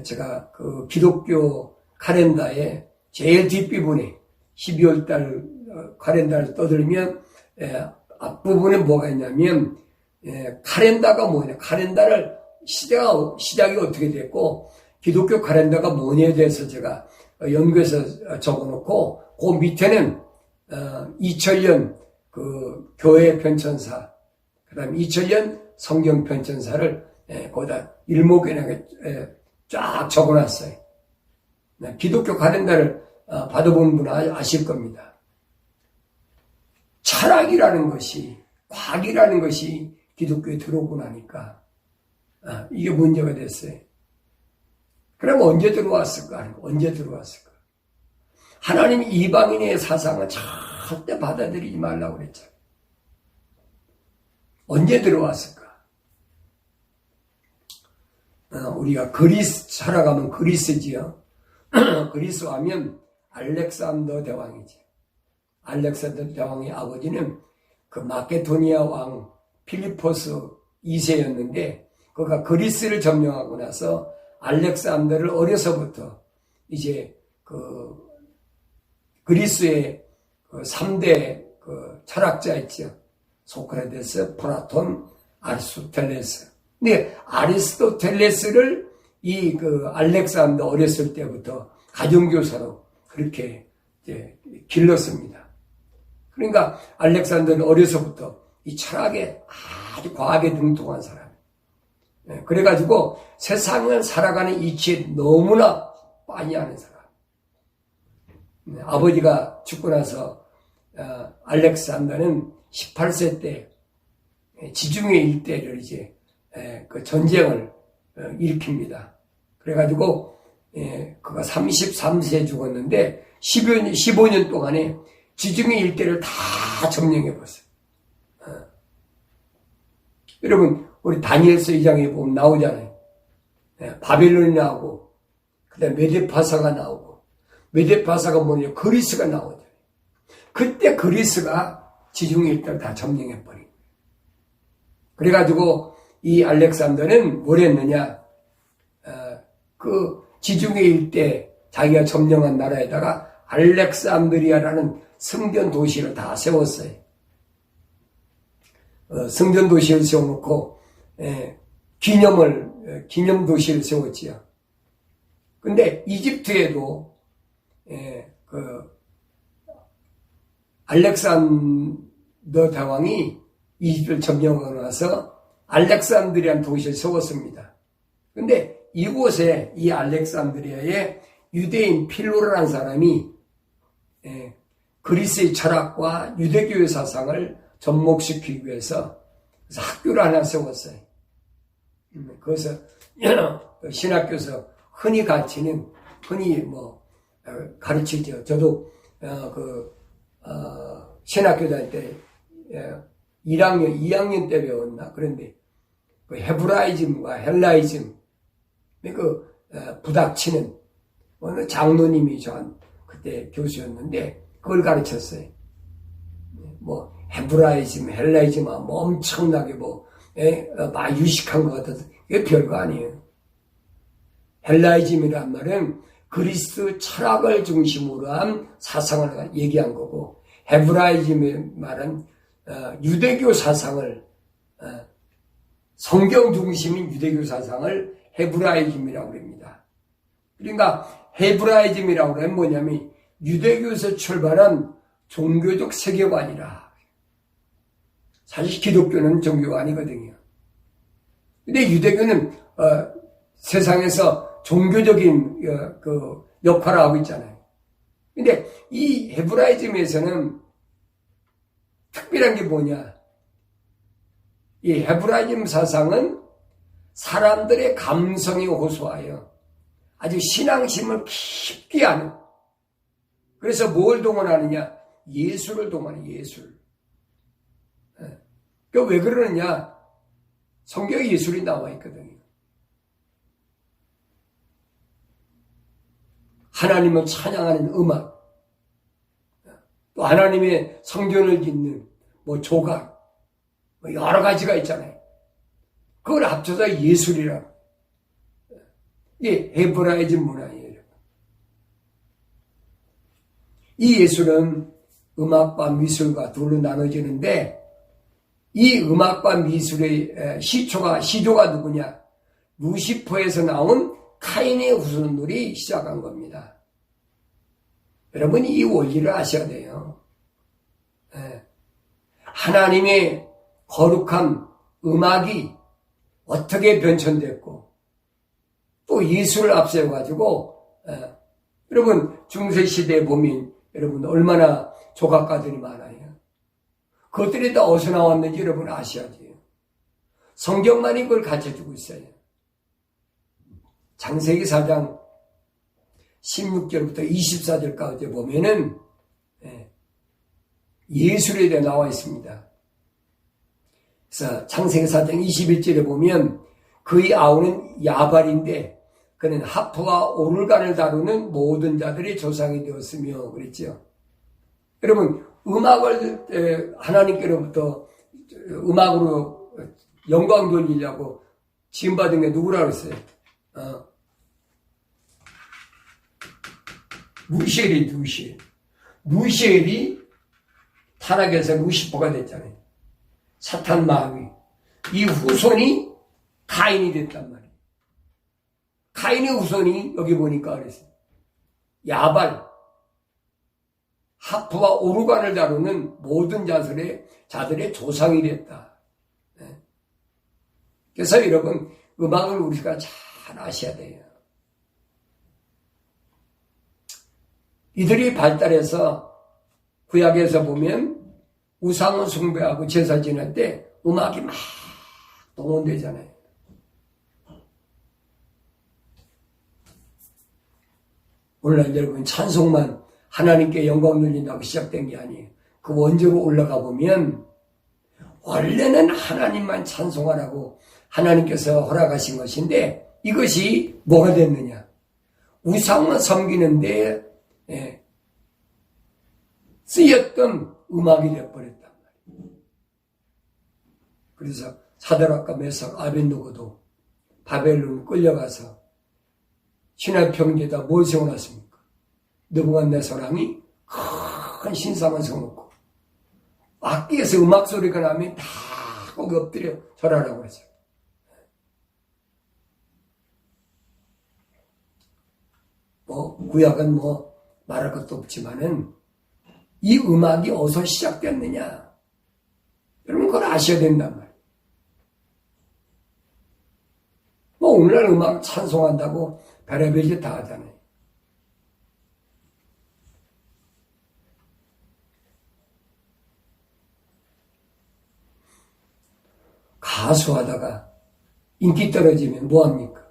제가 그 기독교 카렌다에 제일 뒷부분에 12월달 카렌다를 떠들면 앞부분에 뭐가 있냐면 카렌다가 뭐냐, 카렌다를 시작이 어떻게 됐고 기독교 카렌다가 뭐냐에 대해서 제가 연구해서 적어놓고, 그 밑에는 2000년 그 교회 편천사, 그 다음에 2000년 성경 편천사를 거기다 일목요연하게 쫙 적어놨어요. 기독교 카렌다를 받아본 분은 아실 겁니다. 철학이라는 것이, 과학이라는 것이 기독교에 들어오고 나니까 이게 문제가 됐어요. 그럼 언제 들어왔을까? 언제 들어왔을까? 하나님이 이방인의 사상을 절대 받아들이지 말라고 그랬잖아요. 언제 들어왔을까? 우리가 그리스 살아가면 그리스지요. 그리스 하면 알렉산더 대왕이지. 알렉산더 대왕의 아버지는 그 마케도니아 왕 필리포스 2세였는데 그가 그리스를 점령하고 나서 알렉산더를 어려서부터 이제 그리스의 3대 철학자 있죠. 소크라테스, 플라톤, 아리스토텔레스. 근데 아리스토텔레스를 알렉산더 어렸을 때부터 가정교사로 그렇게 이제 길렀습니다. 그러니까 알렉산더는 어려서부터 이 철학에 아주 과하게 등통한 사람. 그래가지고 세상을 살아가는 이치에 너무나 많이 아는 사람. 아버지가 죽고 나서 알렉산더는 18세 때 지중해 일대를 이제 그 전쟁을 일으킵니다. 그래가지고 그가 33세에 죽었는데 15년 동안에 지중해 일대를 다 점령해봤어요. 여러분 우리 다니엘서 2장에 보면 나오잖아요. 바벨론이 나오고 그 다음에 메데파사가 나오고, 메데파사가 뭐냐, 그리스가 나오잖아요. 그때 그리스가 지중해 일대를 다 점령해버린 거예요. 그래가지고 이 알렉산더는 뭘 했느냐, 그 지중해 일대 자기가 점령한 나라에다가 알렉산드리아라는 성전 도시를 다 세웠어요. 성전 도시를 세워놓고 기념 도시를 세웠지요. 근데 이집트에도 알렉산더 대왕이 이집트를 점령하고 나서 알렉산드리아라는 도시를 세웠습니다. 근데 이곳에 이 알렉산드리아에 유대인 필로라는 사람이 그리스의 철학과 유대교의 사상을 접목시키기 위해서 그래서 학교를 하나 세웠어요. 그래서 신학교에서 흔히 가르치죠. 저도 신학교 다닐 때 1학년, 2학년 때 배웠나? 그런데 그 헤브라이즘과 헬라이즘 부닥치는 어느 장로님이 그때 교수였는데 그걸 가르쳤어요. 헤브라이즘, 헬라이즘 엄청나게 막 유식한 것 같아서 이게 별거 아니에요. 헬라이즘이란 말은 그리스 철학을 중심으로 한 사상을 얘기한 거고, 헤브라이즘의 말은 유대교 사상을 성경 중심인 유대교 사상을 헤브라이즘이라고 합니다. 그러니까 헤브라이즘이라고 하면 뭐냐면 유대교에서 출발한 종교적 세계관이라. 사실 기독교는 종교가 아니거든요. 근데 유대교는 세상에서 종교적인 역할을 하고 있잖아요. 근데 이 헤브라이즘에서는 특별한 게 뭐냐? 이 헤브라이즘 사상은 사람들의 감성에 호소하여 아주 신앙심을 깊게 하는, 그래서 뭘 동원하느냐? 예술을 동원해, 예술. 왜 그러느냐? 성경에 예술이 나와 있거든요. 하나님을 찬양하는 음악, 또 하나님의 성전을 짓는 조각, 여러 가지가 있잖아요. 그걸 합쳐서 예술이라고. 이게 헤브라이즘 문화예요. 이 예술은 음악과 미술과 둘로 나눠지는데, 이 음악과 미술의 시조가 누구냐? 루시퍼에서 나온 카인의 후손들이 시작한 겁니다. 여러분이 이 원리를 아셔야 돼요. 하나님의 거룩한 음악이 어떻게 변천됐고, 또 예술을 앞세워가지고, 여러분 중세시대에 보면 여러분 얼마나 조각가들이 많아요. 그것들이 다 어디서 나왔는지 여러분 아셔야지. 성경만이 그걸 가르쳐주고 있어요. 창세기 4장 16절부터 24절까지 보면은 예술에 대해 나와 있습니다. 그래서 창세기 4장 21절에 보면 그의 아우는 야발인데 그는 하프와 오르간을 다루는 모든 자들의 조상이 되었으며 그랬죠. 여러분 음악을 하나님께로부터 음악으로 영광 돌리려고 지음받은 게 누구라 그랬어요? 루시엘이 타락해서 루시퍼가 됐잖아요. 사탄 마귀. 이 후손이 카인이 됐단 말이에요. 카인의 후손이 여기 보니까 그랬어요. 야발, 하프와 오르간을 다루는 모든 자들의 조상이 됐다. 그래서 여러분 음악을 우리가 잘 아셔야 돼요. 이들이 발달해서 구약에서 보면 우상을 숭배하고 제사 지낼 때 음악이 막 동원되잖아요. 오늘날 여러분 찬송만 하나님께 영광 돌린다고 시작된 게 아니에요. 그 원조로 올라가 보면 원래는 하나님만 찬송하라고 하나님께서 허락하신 것인데 이것이 뭐가 됐느냐? 우상만 섬기는데 쓰였던 음악이 되어버렸단 말이에요. 그래서 사드락과 메삭, 아벤노고도 바벨론 끌려가서 신의 평지에다 뭘 세워놨습니까? 느부갓네살 왕이 큰 신상을 세워놓고 악기에서 음악 소리가 나면 다 거기 엎드려 절하라고 그랬어요. 구약은 말할 것도 없지만은 이 음악이 어디서 시작됐느냐? 여러분 그걸 아셔야 된단 말이에요. 오늘날 음악 찬송한다고 별의별 짓 다 하잖아요. 가수하다가 인기 떨어지면 뭐합니까?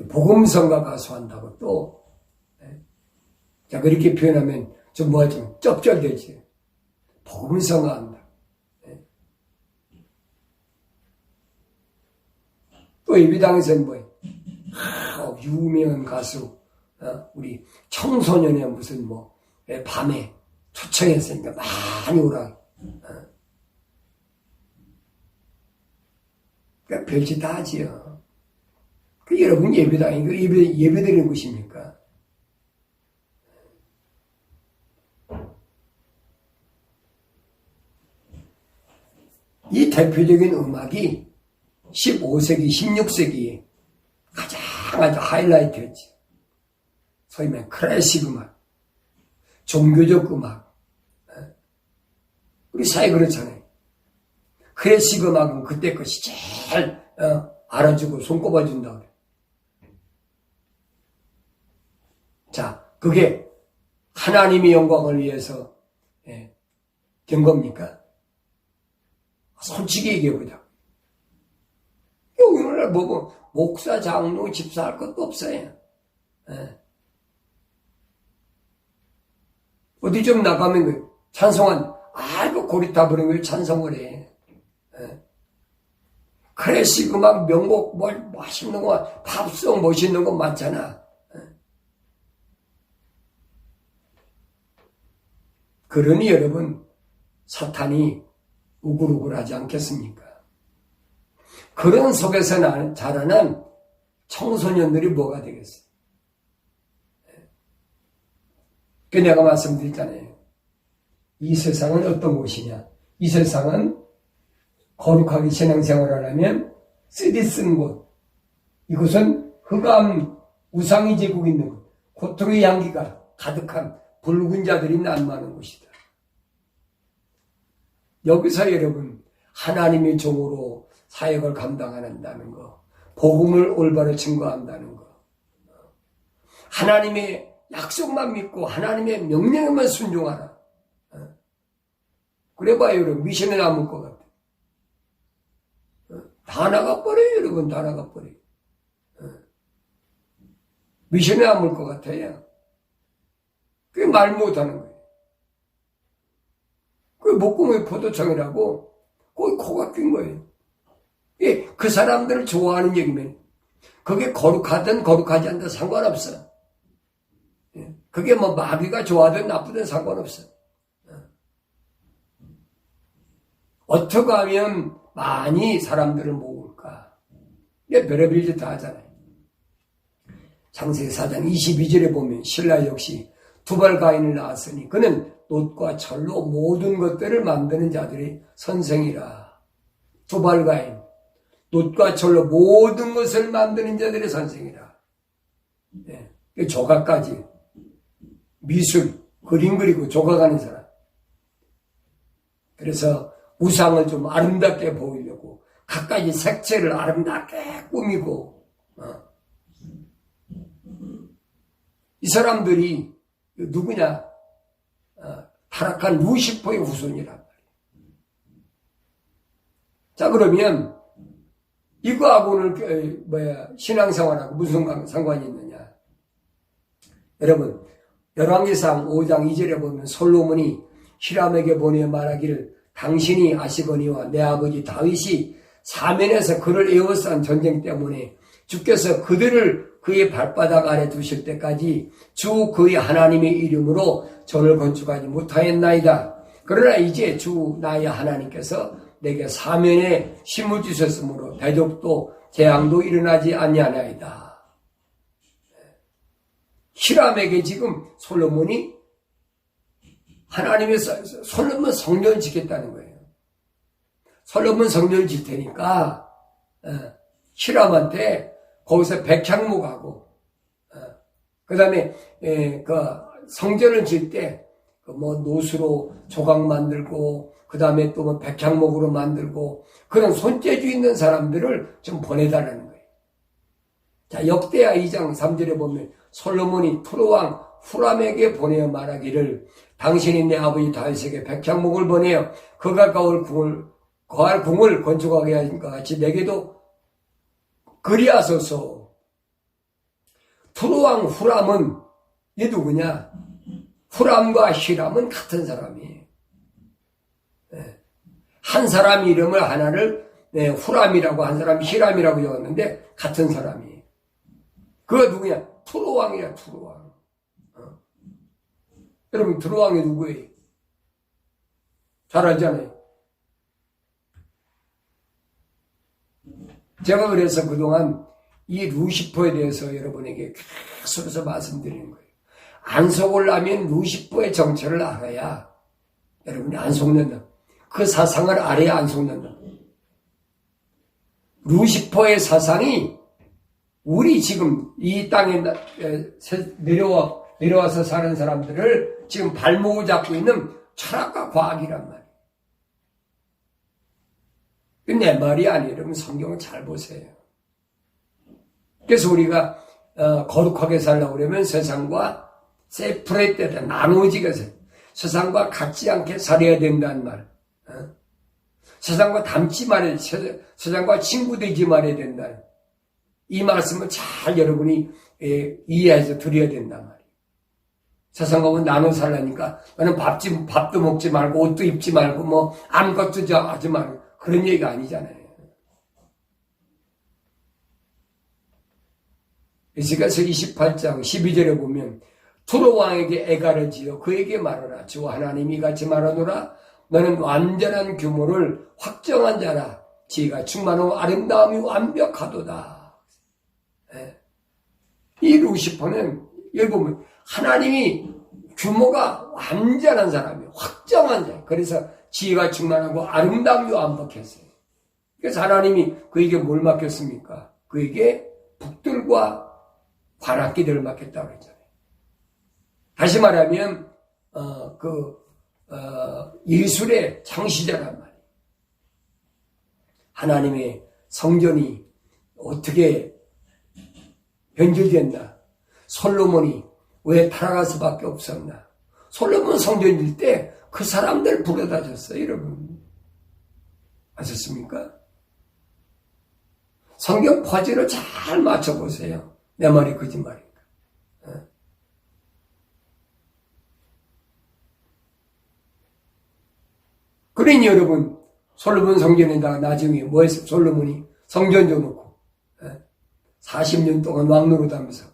복음성가 가수한다고 또, 자, 그렇게 표현하면 좀 뭐하지? 쩝쩝되지. 복음성가 한다. 또 예배당에서는 뭐예요? 유명한 가수, 우리 청소년의 무슨 밤에 초청했으니까 많이 오라. 그러니까 별짓 다 하지요. 여러분 예배당이 예배드리는 곳입니까? 이 대표적인 음악이 15세기, 16세기에 가장 아주 하이라이트였지. 소위 말하는 클래식 음악, 종교적 음악. 우리 사회 그렇잖아요. 클래식 음악은 그때 것이 제일 알아주고 손꼽아준다 그래. 자, 그게 하나님의 영광을 위해서 된 겁니까? 솔직히 얘기해보자. 오늘날 목사, 장로, 집사 할 것도 없어요. 어디 좀 나가면 찬송한, 아이고 고리타 부르는 걸 찬송을 해. 클래식 음악, 명곡, 멋있는 거, 팝송 멋있는 거 많잖아. 그러니 여러분, 사탄이 우글우글하지 않겠습니까? 그런 속에서 자라난 청소년들이 뭐가 되겠어요? 그 내가 말씀드렸잖아요. 이 세상은 어떤 곳이냐? 이 세상은 거룩하게 신앙생활을 하면 쓰디 쓴 곳. 이곳은 흑암 우상의 제국이 있는 곳. 고통의 향기가 가득한 붉은 자들이 난무하는 곳이다. 여기서 여러분 하나님의 종으로 사역을 감당한다는 거, 복음을 올바로 증거한다는 거, 하나님의 약속만 믿고 하나님의 명령에만 순종하라. 그래봐요 여러분 미션에 남을 것 같아. 다 나가버려요 여러분. 다 나가버려요. 미션에 남을 것 같아요. 그게 말 못하는 거예요. 그 목구멍에 포도청이라고 거기 코가 낀 거예요. 예, 그 사람들을 좋아하는 얘기면 그게 거룩하든 거룩하지 않든 상관없어. 예, 그게 마귀가 좋아든 나쁘든 상관없어. 어떻게 하면 많이 사람들을 모을까? 이게 별의별 짓 다 하잖아요. 창세기 4장 22절에 보면 신라 역시 두발가인을 낳았으니 그는 놋과 철로 모든 것들을 만드는 자들의 선생이라. 두발가인, 놋과 철로 모든 것을 만드는 자들의 선생이라. 네. 조각까지 미술, 그림 그리고 조각하는 사람. 그래서 우상을 좀 아름답게 보이려고 갖가지 색채를 아름답게 꾸미고 이 사람들이 누구냐? 타락한 루시퍼의 후손이란 말이에요. 자, 그러면 이거하고는 신앙생활하고 무슨 상관이 있느냐? 여러분, 열왕기상 5장 2절에 보면 솔로몬이 히람에게 보내어 말하기를 당신이 아시거니와 내 아버지 다윗이 사면에서 그를 에워싸 한 전쟁 때문에 주께서 그들을 그의 발바닥 아래 두실 때까지 주 그의 하나님의 이름으로 전을 건축하지 못하였나이다. 그러나 이제 주 나의 하나님께서 내게 사면에 힘을 주셨으므로 대적도 재앙도 일어나지 아니하나이다. 히람에게 지금 솔로몬이 하나님의 솔로몬 성전을 짓겠다는 거예요. 솔로몬 성전을 짓 테니까 히람한테 거기서 백향목하고 그 다음에 그 성전을 짓 때 노수로 조각 만들고 그 다음에 또 백향목으로 만들고 그런 손재주 있는 사람들을 좀 보내달라는 거예요. 자, 역대하 2장 3절에 보면 솔로몬이 투로왕 후람에게 보내어 말하기를 당신이 내 아버지 다윗에게 백향목을 보내어 그가 가올 궁을 거할 궁을 건축하게 하신 것 같이 내게도 그리하소서. 투르왕 후람은 얘 누구냐? 후람과 히람은 같은 사람이에요. 한 사람 이름을 하나를 후람이라고 한 사람 히람이라고 적었는데 같은 사람이에요. 그거 누구냐? 투르왕이야, 투르왕. 여러분, 투르왕이 누구예요? 잘 알잖아요. 제가 그래서 그동안 이 루시퍼에 대해서 여러분에게 계속해서 말씀드리는 거예요. 안 속으려면 루시퍼의 정체를 알아야 여러분이 안 속는다. 그 사상을 알아야 안 속는다. 루시퍼의 사상이 우리 지금 이 땅에 내려와서 사는 사람들을 지금 발목을 잡고 있는 철학과 과학이란 말이에요. 내 말이 아니에요. 여러분 성경을 잘 보세요. 그래서 우리가 거룩하게 살려고 그러면 세상과 세프레테다 나누어지게 세상과 같지 않게 살아야 된다는 말. 세상과 닮지 말아야 세상과 친구 되지 말아야 된다. 이 말씀을 잘 여러분이 이해해서 드려야 된단 말이에요. 세상과 나눠 살라니까 너는 밥도 먹지 말고 옷도 입지 말고 뭐 아무것도 하지 말고 그런 얘기가 아니잖아요. 에스겔서 28장 12절에 보면 투르왕에게 애가를 지어 그에게 말하라. 주 하나님이 같이 말하노라. 너는 완전한 규모를 확정한 자라. 지혜가 충만하고 아름다움이 완벽하도다. 이 루시퍼는 여기 보면 하나님이 규모가 완전한 사람이에요. 확정한 자. 그래서 지혜가 충만하고 아름다움이 완벽했어요. 그래서 하나님이 그에게 뭘 맡겼습니까? 그에게 북들과 관악기들을 맡겼다고 했잖아요. 다시 말하면 예술의 창시자란 말이에요. 하나님의 성전이 어떻게 변질됐나? 솔로몬이 왜 타락할 수밖에 없었나? 솔로몬 성전 질 때 그 사람들 불러다 줬어요, 여러분. 아셨습니까? 성경 퍼즐을 잘 맞춰보세요. 내 말이 거짓말이니까. 그러니 여러분, 솔로몬 성전에다가 나중에 뭐 했어요? 솔로몬이 성전 줘놓고 40년 동안 왕노릇하면서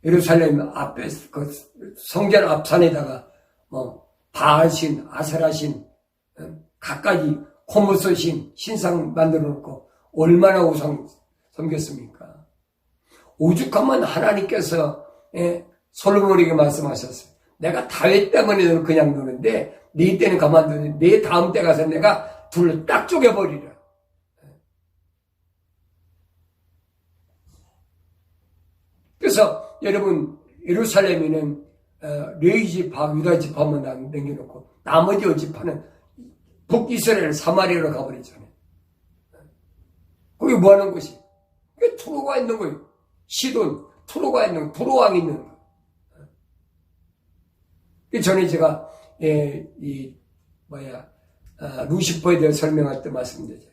예루살렘 앞에 그 성전 앞산에다가 바알신, 아세라신, 갖가지 코모스신 신상 만들어 놓고 얼마나 우상 섬겼습니까? 오죽하면 하나님께서 솔로몬에게 말씀하셨어요. 내가 다윗 때문에 너는 그냥 노는데 네 때는 가만두는데 네 다음 때 가서 내가 둘을 딱 쪼개버리라. 그래서 여러분 예루살렘에는 레위 지파, 유다 지파만 남겨놓고 나머지 지파는 북이스라엘 사마리아로 가버리잖아요. 거기 뭐 하는 곳이? 그게 투로가 있는 거예요. 시돈, 투로가 있는, 투로왕이 있는 거예요. 전에 제가, 루시퍼에 대해 설명할 때 말씀드렸죠.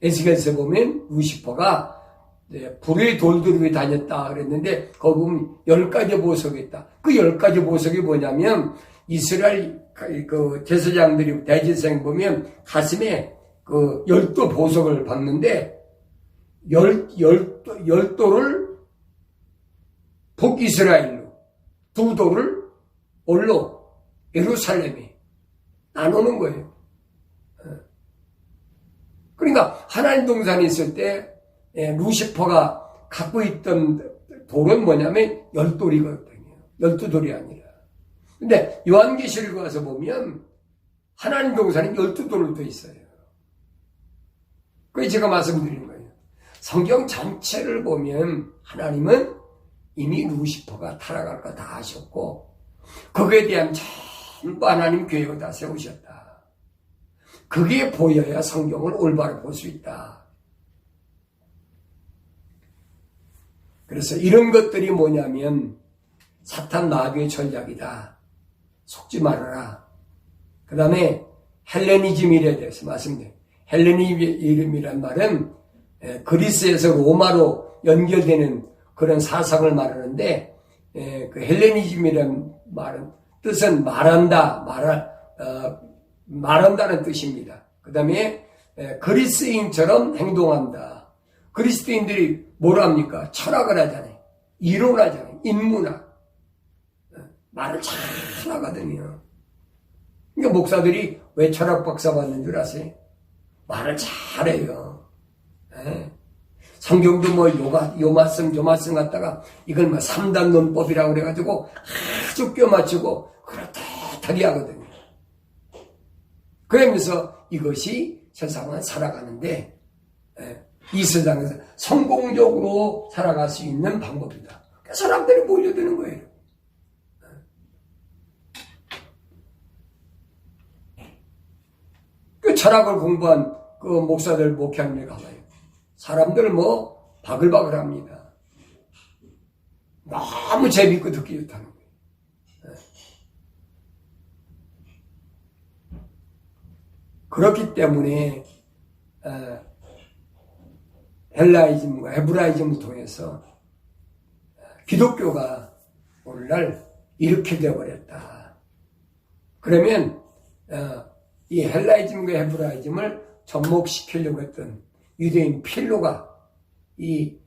에스겔서 보면 루시퍼가 불의 돌들 위에 다녔다 그랬는데, 거기 보면 10가지 보석이 있다. 그 10가지 보석이 뭐냐면, 이스라엘 그 제사장들이 대제사장 보면 가슴에 그 12 보석을 박는데, 열도를 북이스라엘로, 2도를 올로 예루살렘에 나누는 거예요. 그러니까 하나님 동산에 있을 때 루시퍼가 갖고 있던 돌은 뭐냐면 10돌이거든요. 12돌이 아니라. 근데 요한계시록 가서 보면 하나님 동산에 12돌로 돼 있어요. 그게 제가 말씀드리는 거예요. 성경 전체를 보면 하나님은 이미 루시퍼가 타락할 거 다 하셨고 거기에 대한 전부 하나님 계획을 다 세우셨다. 그게 보여야 성경을 올바로 볼 수 있다. 그래서 이런 것들이 뭐냐면 사탄 마귀의 전략이다. 속지 말아라. 그 다음에 헬레니즘에 대해서 말씀드려요. 헬레니즘이란 말은 그리스에서 로마로 연결되는 그런 사상을 말하는데, 그 헬레니즘이란 말은 뜻은 말한다는 뜻입니다. 그 다음에 그리스인처럼 행동한다. 그리스도인들이 뭘 합니까? 철학을 하잖아요. 이론하잖아요. 인문학. 말을 잘 하거든요. 그러니까 목사들이 왜 철학 박사 받는 줄 아세요? 말을 잘해요. 성경도 뭐 요 말씀 저 말씀 갖다가 이걸 뭐 3단 논법이라고 그래가지고 아주 껴맞추고 그렇다하게 하거든요. 그러면서 이것이 세상을 살아가는데 이 세상에서 성공적으로 살아갈 수 있는 방법이다. 사람들이 몰려드는 거예요. 그 철학을 공부한 그 목사들 목회하는 데 가봐요. 사람들 뭐 바글바글 합니다. 너무 재밌고 듣기 좋다는 거예요. 그렇기 때문에 헬라이즘과 헤브라이즘을 통해서 기독교가 오늘날 이렇게 되어버렸다. 그러면 이 헬라이즘과 헤브라이즘을 접목시키려고 했던 유대인 필로가 이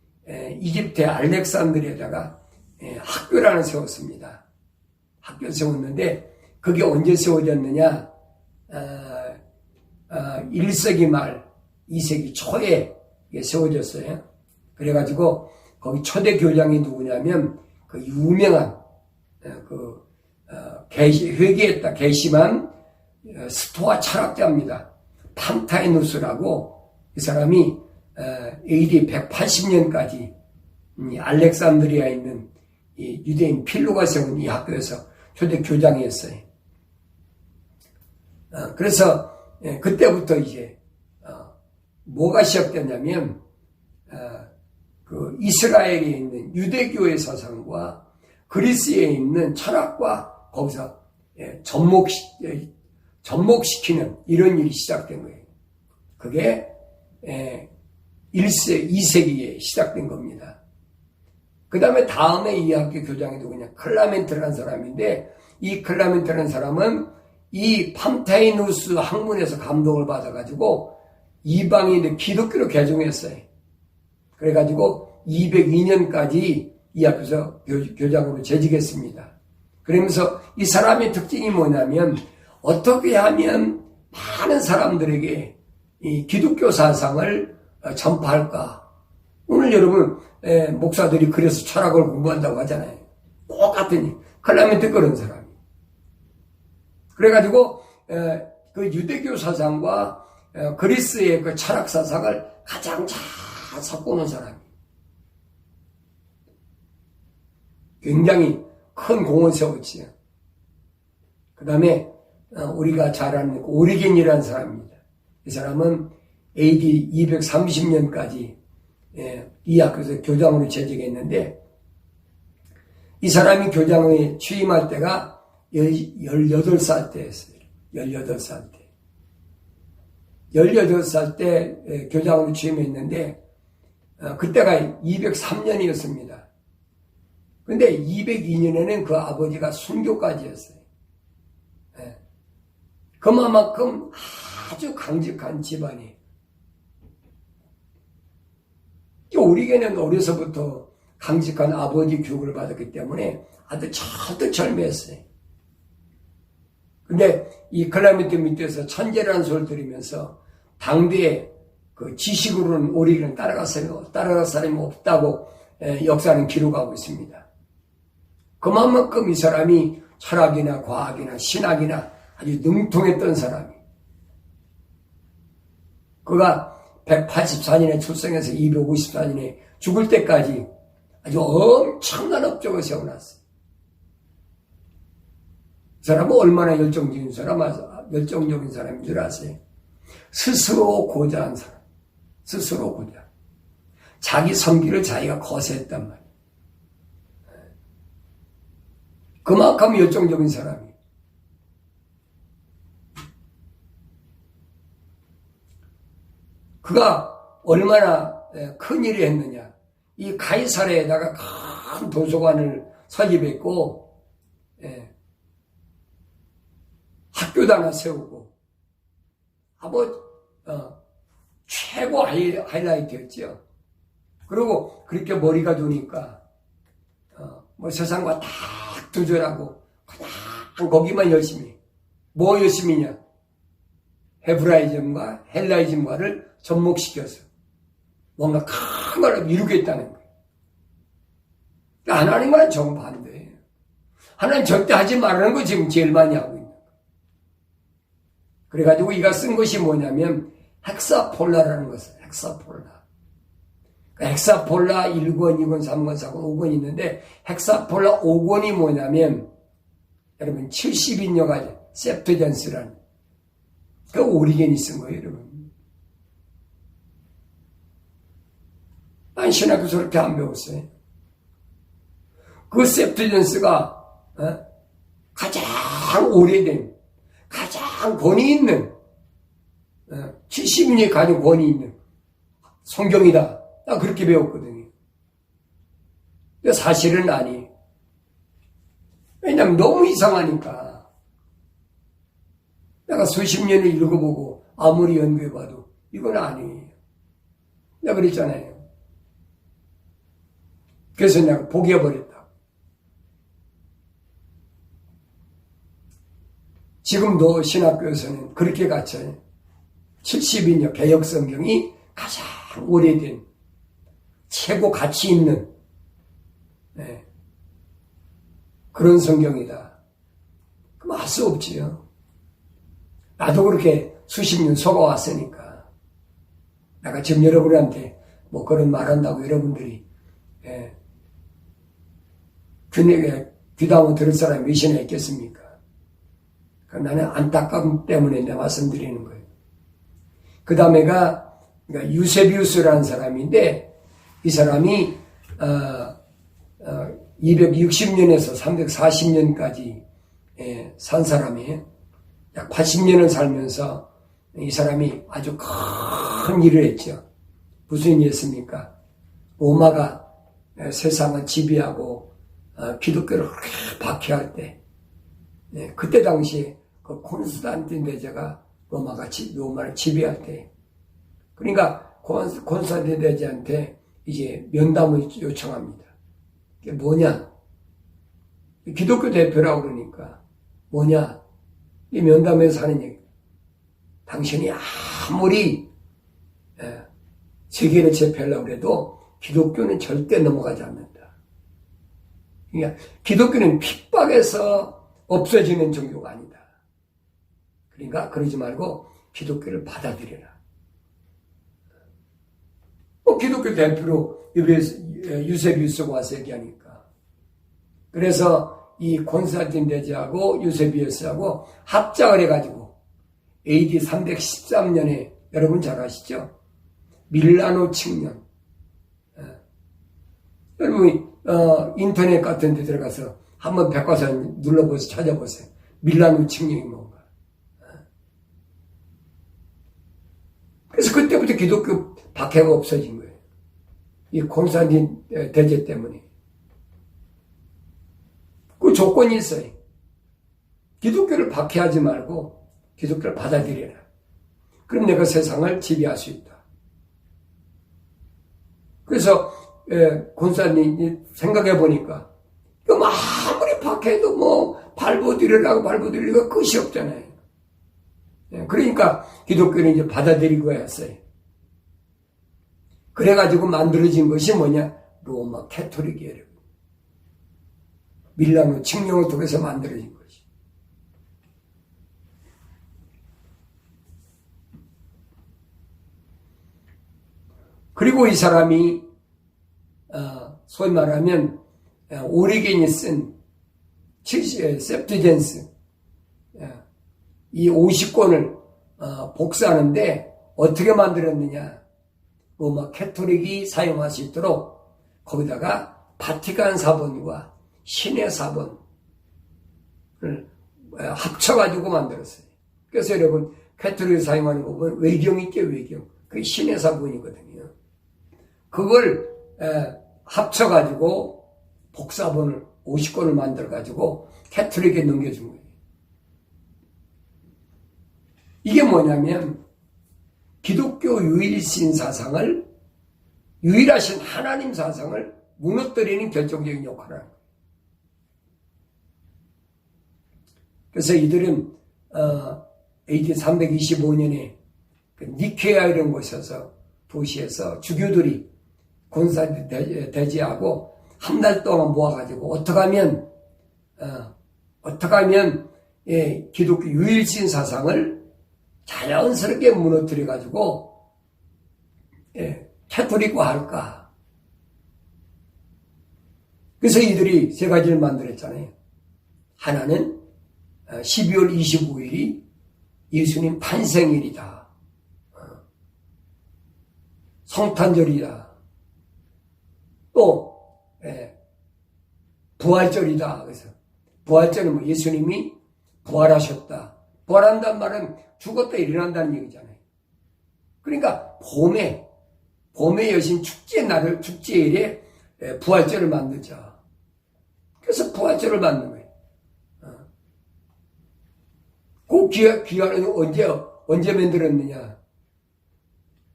이집트의 알렉산드리아에다가 학교를 세웠습니다. 학교를 세웠는데 그게 언제 세워졌느냐? 1세기 말 2세기 초에 세워졌어요. 그래가지고 거기 초대 교장이 누구냐면 그 유명한 회개했다 개심한 스토아 철학자입니다. 판타이누스라고 이 사람이 AD 180년까지 알렉산드리아에 있는 이 유대인 필로가 세운 이 학교에서 초대 교장이었어요. 그래서 그때부터 이제 뭐가 시작됐냐면 그 이스라엘에 있는 유대교의 사상과 그리스에 있는 철학과 거기서 접목시키는 이런 일이 시작된 거예요. 그게 2세기에 시작된 겁니다. 그 다음에 이 학교 교장이 누구냐? 클라멘트라는 사람인데 이 클라멘트라는 사람은 이 판타이누스 학문에서 감동을 받아가지고 이방인의 기독교로 개종했어요. 그래가지고 202년까지 이 학교에서 교장으로 재직했습니다. 그러면서 이 사람의 특징이 뭐냐면 어떻게 하면 많은 사람들에게 이 기독교 사상을 전파할까? 오늘 여러분 목사들이 그래서 철학을 공부한다고 하잖아요. 똑같은 클라멘트 그런 사람이. 그래가지고 그 유대교 사상과 그리스의 그 철학 사상을 가장 잘 섞어놓은 사람이. 굉장히 큰 공을 세웠지요. 그 다음에 우리가 잘 아는 오리겐이라는 사람입니다. 이 사람은 AD 230년까지 이 학교에서 교장으로 재직했는데 이 사람이 교장에 취임할 때가 18살 때였어요. 18살 때. 18살 때 교장으로 취임했는데 그때가 203년이었습니다. 근데 202년에는 그 아버지가 순교까지 했어요. 그만큼 아주 강직한 집안이. 오리겐은 어려서부터 강직한 아버지 교육을 받았기 때문에 아주 철두철미했어요. 근데 이 클라멘트 밑에서 천재라는 소리를 들으면서 당대에 그 지식으로는 오리겐을 따라갈 사람이 없다고 역사는 기록하고 있습니다. 그만큼 이 사람이 철학이나 과학이나 신학이나 아주 능통했던 사람이. 그가 184년에 출생해서 254년에 죽을 때까지 아주 엄청난 업적을 세워놨어요. 이 사람은 얼마나 열정적인 사람인 줄 아세요? 스스로 고자한 사람. 스스로 고자. 자기 성기를 자기가 거세했단 말이에요. 그만큼 열정적인 사람이에요. 그가 얼마나 큰 일을 했느냐. 이 가이사랴에다가 큰 도서관을 설립했고, 학교도 하나 세우고, 최고 하이라이트였죠. 그리고 그렇게 머리가 좋으니까, 세상과 다 두절하고, 그냥 거기만 열심히. 뭐 열심히냐? 헤브라이즘과 헬라이즘과를 접목시켜서 뭔가 큰 걸 이루겠다는 거예요. 하나님과는 정반대예요. 하나님 절대 하지 말라는 거 지금 제일 많이 하고 있는 거예요. 그래가지고 이가 쓴 것이 뭐냐면 헥사폴라라는 것을, 헥사폴라. 헥사폴라 1권, 2권, 3권, 4권, 5권 있는데 헥사폴라 5권이 뭐냐면 여러분 70인여가 셉트전스라는 그 오리겐이 쓴 거예요, 여러분. 난 신학교에서 그렇게 안 배웠어요. 그 셉트전스가 가장 오래된, 가장 권위 있는 70인이 가진 권위 있는 성경이다. 나 그렇게 배웠거든요. 근데 사실은 아니에요. 왜냐면 너무 이상하니까. 내가 수십 년을 읽어보고 아무리 연구해봐도 이건 아니에요. 내가 그랬잖아요. 그래서 내가 포기해버렸다. 지금도 신학교에서는 그렇게 가르쳐요. 70인여 개혁성경이 가장 오래된 최고 가치 있는 그런 성경이다. 그럼 할 수 없지요. 나도 그렇게 수십 년 속아왔으니까. 내가 지금 여러분한테 뭐 그런 말한다고 여러분들이 귀담아 들을 사람이 몇이나 있겠습니까? 나는 안타까움 때문에 내가 말씀드리는 거예요. 그 다음에가 유세비우스라는 사람인데 이 사람이 260년에서 340년까지 산 사람이에요. 약 80년을 살면서 이 사람이 아주 큰 일을 했죠. 무슨 일을 했습니까? 로마가 세상을 지배하고 기독교를 그렇게 박해할 때 그때 당시에 그 콘스탄틴 대제가 로마를 지배할 때 그러니까 콘스탄틴 대제한테 이제 면담을 요청합니다. 그게 뭐냐? 기독교 대표라고 그러니까 뭐냐? 이 면담에서 하는 얘기. 당신이 아무리 세계를 제패하려고 해도 기독교는 절대 넘어가지 않는다. 그러니까 기독교는 핍박에서 없어지는 종교가 아니다. 그러니까 그러지 말고 기독교를 받아들여라. 기독교 대표로 유세비우스가 와서 얘기하니까. 그래서 이 콘스탄틴 대제하고 유세비우스하고 합작을 해가지고 AD 313년에 여러분 잘 아시죠? 밀라노 칙령. 여러분 인터넷 같은 데 들어가서 한번 백과사전 눌러보세요. 찾아보세요. 밀라노 칙령이 뭔가. 그래서 그때부터 기독교 박해가 없어진 거예요. 이 콘스탄틴 대제 때문에. 그 조건이 있어요. 기독교를 박해하지 말고 기독교를 받아들여라. 그럼 내가 세상을 지배할 수 있다. 그래서 콘스탄틴이 생각해 보니까 아무리 박해도 뭐 발버둥이가 끝이 없잖아요. 그러니까 기독교는 이제 받아들이고 했어요. 그래가지고 만들어진 것이 뭐냐? 로마 캐토릭이에요. 밀라노 칙령을 통해서 만들어진 것이. 그리고 이 사람이 소위 말하면 오리겐이 쓴 셉트젠스 이 50권을 복사하는데 어떻게 만들었느냐? 로마 캐토릭이 사용할 수 있도록 거기다가 바티칸 사본과 신의 사본을 합쳐가지고 만들었어요. 그래서 여러분 캐토릭이 사용하는 거 보면 외경 있죠, 외경. 그 신의 사본이거든요. 그걸 합쳐가지고 복사본을 50권을 만들어가지고 캐톨릭에 넘겨준 거예요. 이게 뭐냐면 기독교 유일신 사상을, 유일하신 하나님 사상을 무너뜨리는 결정적인 역할을 하는 거예요. 그래서 이들은 AD 325년에 그 니케아 이런 곳에서 도시에서 주교들이 군사대지하고 한 달 동안 모아가지고 어떻게 하면 기독교 유일신 사상을 자연스럽게 무너뜨려가지고 캐톨릭화할까. 그래서 이들이 세 가지를 만들었잖아요. 하나는 12월 25일이 예수님 탄생일이다. 성탄절이다. 또 부활절이다. 그래서 부활절은 뭐 예수님이 부활하셨다. 부활한다는 말은 죽었다 일어난다는 얘기잖아요. 그러니까 봄의 여신 축제날을, 축제일에 부활절을 만들자. 그래서 부활절을 만든 거예요. 그 기간은 언제 만들었느냐.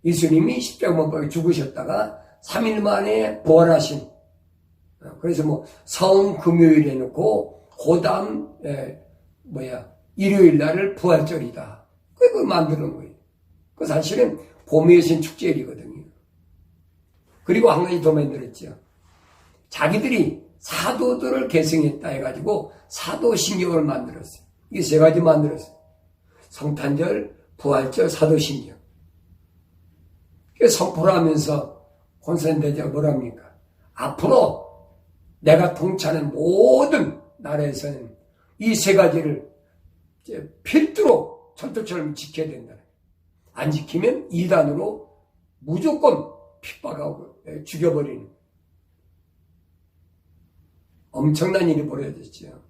예수님이 십자가 못 박혀 죽으셨다가 3일 만에 부활하신. 그래서 뭐 사흘 금요일에 해놓고 그다음 일요일 날을 부활절이다. 그걸 만드는 거예요. 그 사실은 봄의 여신 축제일이거든요. 그리고 한 가지 더 만들었죠. 자기들이 사도들을 계승했다 해가지고 사도신경을 만들었어요. 이게 세 가지 만들었어요. 성탄절, 부활절, 사도신경. 선포를 하면서 콘센트가 뭐랍니까? 앞으로 내가 통치하는 모든 나라에서는 이 세 가지를 필두로 철도처럼 지켜야 된다. 안 지키면 이단으로 무조건 핍박하고 죽여버리는 엄청난 일이 벌어졌죠.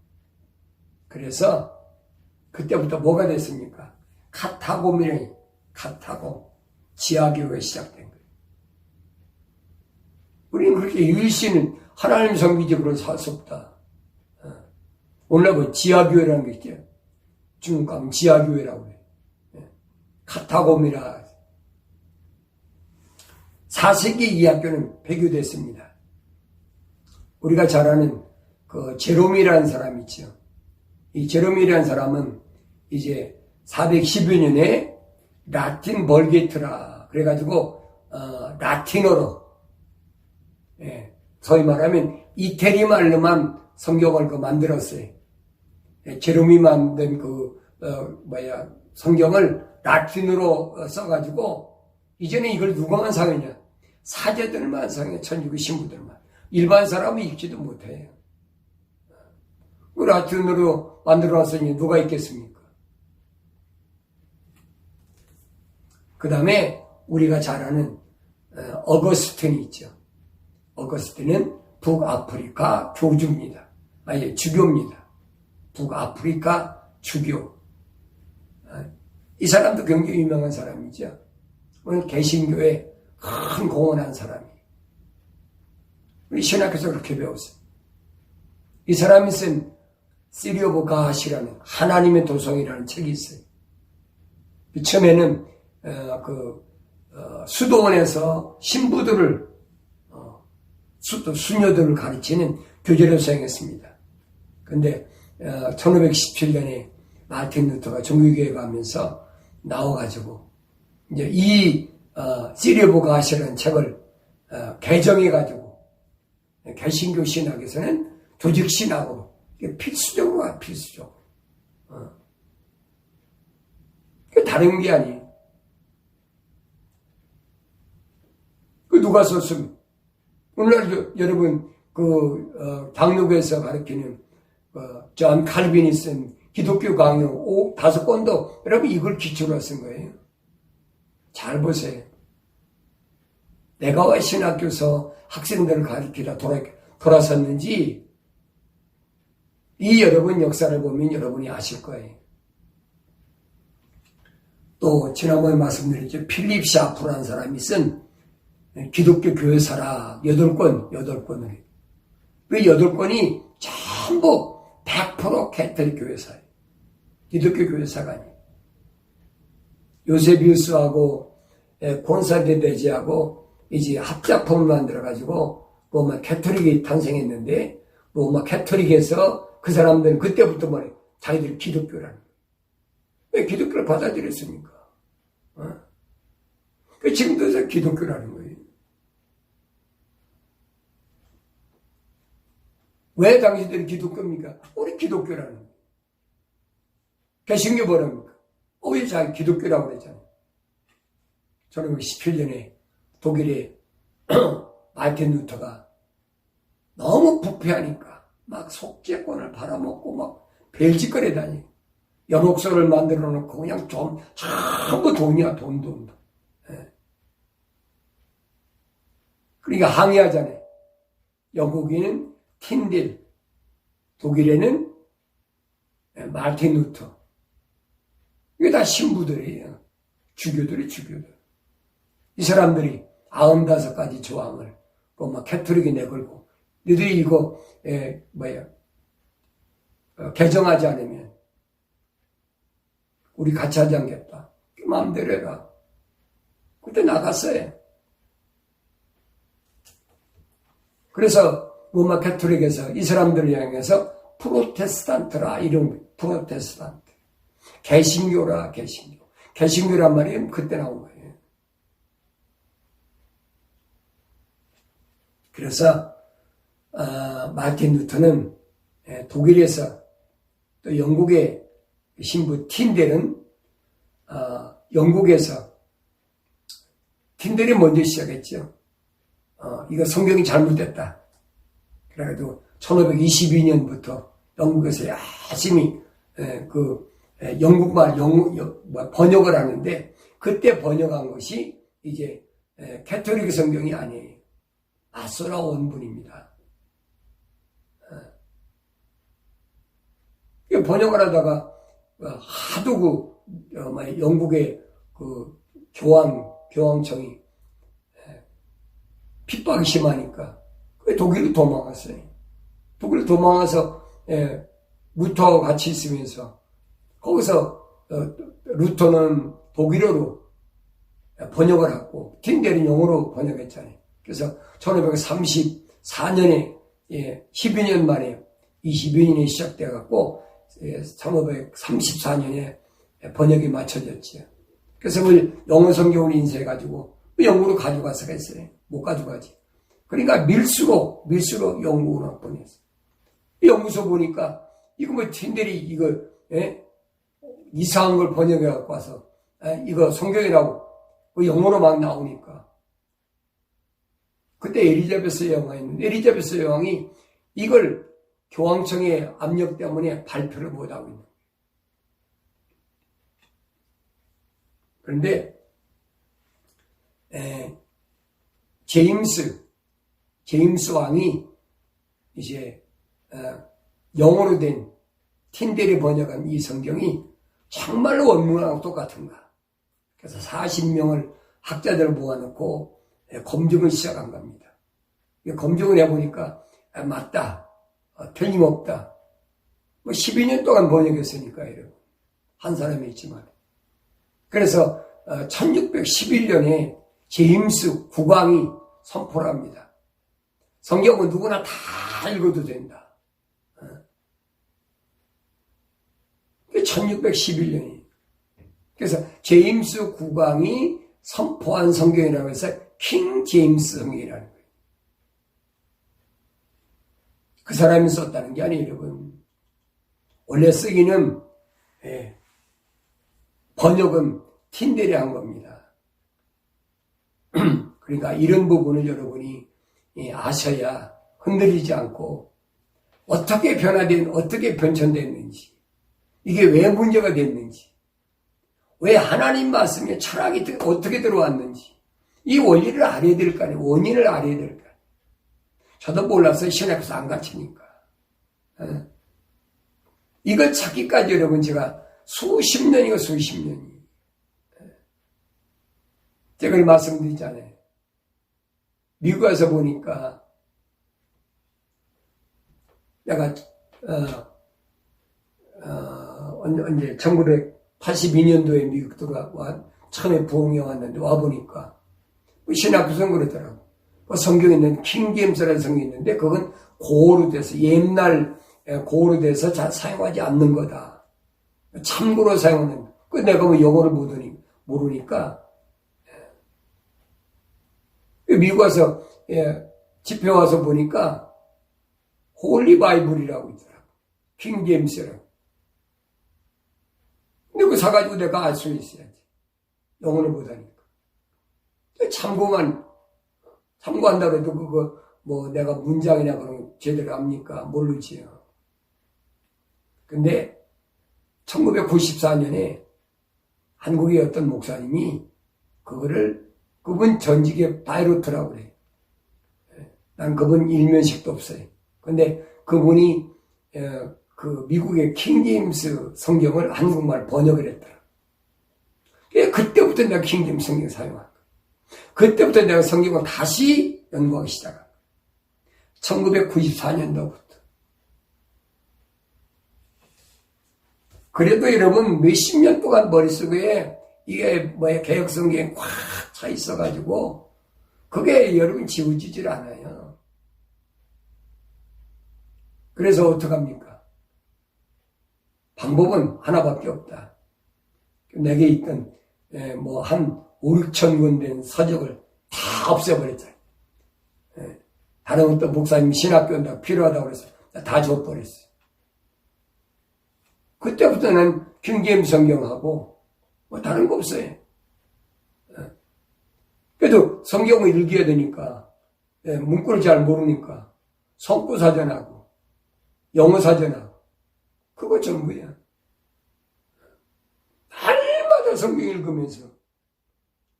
그래서 그때부터 뭐가 됐습니까? 카타고 지하교회가 시작된 거예요. 우리는 그렇게 유일신은 하나님 성기적으로 살 수 없다. 오늘 뭐 지하교회라는 게 있죠. 중국 가면 지하교회라고 해요. 카타고미라. 4세기 이 학교는 폐교됐습니다. 우리가 잘 아는 그 제롬이라는 사람이 있죠. 이 제롬이라는 사람은 이제 410여 년에 라틴 벌게트라 그래가지고 라틴어로 소위 말하면 이태리 말로만 성경을 만들었어요. 제롬이 만든 성경을 라틴어로 써가지고 이전에 이걸 누가 완성했냐? 사제들만 완성해. 천주교 신부들만. 일반 사람은 읽지도 못해요. 그 라틴어로 만들어놨으니 누가 읽겠습니까? 그 다음에 우리가 잘 아는 어거스틴이 있죠. 어거스틴은 북아프리카 교주입니다. 주교입니다. 북아프리카 주교. 이 사람도 굉장히 유명한 사람이죠. 오늘 개신교에 큰 공헌한 사람이에요. 우리 신학에서 그렇게 배웠어요. 이 사람이 쓴 시리 오브 갓이라는 하나님의 도성이라는 책이 있어요. 처음에는 수도원에서 신부들을 수녀들을 가르치는 교재로 사용했습니다. 그런데 1517년에 마틴 루터가 종교개혁에 가면서 나와가지고 이제 이 시리 오브 갓이라는 책을 개정해가지고 개신교 신학에서는 조직 신학으로 필수적으로 가 필수적으로. 다른 게 아니에요. 그 누가 썼으면 오늘날 여러분 당뇨교에서 가르치는 존 칼빈이 쓴 기독교 강요 5권도 여러분 이걸 기초로 쓴 거예요. 잘 보세요. 내가 왜 신학교에서 학생들을 가르치다 돌아섰는지 이 여러분 역사를 보면 여러분이 아실 거예요. 또 지난번에 말씀드렸죠. 필립 샤프라는 사람이 쓴 기독교 교회사라 8권을. 그 8권이 전부 100% 캐톨릭 교회사예요. 기독교 교회사가 아니에요. 요세비우스하고 곤살데 데지하고 이제 합작품을 만들어가지고 로마 캐톨릭이 탄생했는데 로마 캐톨릭에서 그 사람들은 그때부터 뭐래 자기들이 기독교라는 거예요. 왜 기독교를 받아들였습니까? 지금도 기독교라는 거예요. 왜 당신들이 기독교입니까? 우리 기독교라는 거예요. 개신교 뭐랍니까? 왜 자기 기독교라고 그랬잖아요. 1917년에 독일의 마르틴 루터가 너무 부패하니까 막 속죄권을 팔아먹고 막 벨짓거려 다녀요. 연옥소를 만들어 놓고 그냥 전부 돈이야, 돈. 예. 그러니까 항의하잖아요. 영국에는 틴딜, 독일에는 마르틴 루터. 이게 다 신부들이에요. 주교들. 이 사람들이 95가지 조항을 로마 캐톨릭에 내걸고 너희들이 이거 개정하지 않으면 우리 같이 하지 않겠다. 마음대로 해라. 그때 나갔어요. 그래서 로마 캐톨릭에서 이 사람들을 향해서 프로테스탄트라 이름 프로테스탄트. 개신교라 개신교. 개신교란 말이 그때 나온 거예요. 그래서 마르틴 루터는 독일에서 또 영국의 신부 틴델은 영국에서 틴델이 먼저 시작했죠. 이거 성경이 잘못됐다. 그래가지고 1522년부터 영국에서 열심히 영국말 번역을 하는데 그때 번역한 것이 이제 캐톨릭 성경이 아니에요. 아소라 원문입니다. 번역을 하다가 하도 영국의 교황청이 핍박이 심하니까 독일로 도망갔어요. 독일로 도망가서 루터하고 같이 있으면서 거기서 루터는 독일어로 번역을 하고 틴델은 영어로 번역했잖아요. 그래서 1534년에 12년 만에 22년이 시작돼갖고 1534년에 번역이 맞춰졌죠. 그래서 그걸 영어 성경을 인쇄해가지고 영국으로 가져가서 했어요. 못 가져가지. 그러니까 밀수로 영국으로 보냈어요. 연구소 보니까 이거 틴델이 이거 이상한 걸 번역해갖고 와서 이거 성경이라고 영어로 막 나오니까 그때 엘리자베스 여왕이 있는데 엘리자베스 여왕이 이걸 교황청의 압력 때문에 발표를 못하고 있는 거예요. 그런데 제임스 왕이 이제 영어로 된 틴델이 번역한 이 성경이 정말로 원문하고 똑같은가. 그래서 40명을 학자들을 모아놓고 검증을 시작한 겁니다. 검증을 해보니까 맞다. 틀림없다. 12년 동안 번역했으니까 여러분. 한 사람이 있지만. 그래서 1611년에 제임스 국왕이 선포를 합니다. 성경은 누구나 다 읽어도 된다. 1611년이. 그래서 제임스 국왕이 선포한 성경이라고 해서 킹 제임스 성경이라는 거예요. 그 사람이 썼다는 게 아니에요, 여러분. 원래 쓰기는 번역은 틴델이 한 겁니다. 그러니까 이런 부분을 여러분이 아셔야 흔들리지 않고 어떻게 어떻게 변천됐는지, 이게 왜 문제가 됐는지, 왜 하나님 말씀에 철학이 어떻게 들어왔는지, 이 원리를 알아야 될 거 아니에요. 원인을 알아야 될 거 아니에요. 저도 몰라서 신학에서 안 가르치니까. 이걸 찾기까지 여러분 제가 수십 년이. 제가 말씀드리잖아요. 미국 와서 보니까 내가 언제 1982년도에 미국 들어와 처음에 부흥회 왔는데 와보니까 신학교에서 그러더라고. 성경에 있는 킹제임스라는 성경이 있는데 그건 고어로 돼서 옛날 고어로 돼서 잘 사용하지 않는 거다. 참고로 사용하는. 그 내가 뭐 영어를 모르니까 미국 와서 집회 와서 보니까 홀리 바이블이라고 있더라고. 킹제임스라고. 근데 그거 사가지고 내가 알 수 있어야지. 영어를 못하니까. 참고한다고 해도 그거 뭐 내가 문장이나 그런 거 제대로 압니까? 모르지요. 근데 1994년에 한국의 어떤 목사님이 그분 전직의 바이로트라고 그래. 난 그분 일면식도 없어요. 근데 그분이 그 미국의 킹제임스 성경을 한국말 번역을 했더라. 그때부터 내가 킹제임스 성경 사용한 거야. 그때부터 내가 성경을 다시 연구하기 시작한 거야. 1994년도부터. 그래도 여러분 몇십 년 동안 머릿속에 이게 뭐야 개혁 성경에 꽉 차 있어가지고 그게 여러분 지워지질 않아요. 그래서 어떡합니까? 방법은 하나밖에 없다. 내게 있던 뭐 한 5, 6천 권 된 서적을 다 없애버렸잖아요. 다른 어떤 목사님 신학교가 필요하다고 그래서 다 줘버렸어요. 그때부터는 킹제임스 성경하고 뭐 다른 거 없어요. 그래도 성경을 읽어야 되니까 문구를 잘 모르니까 성구사전하고 영어사전하고 그거 전부야. 날마다 성경 읽으면서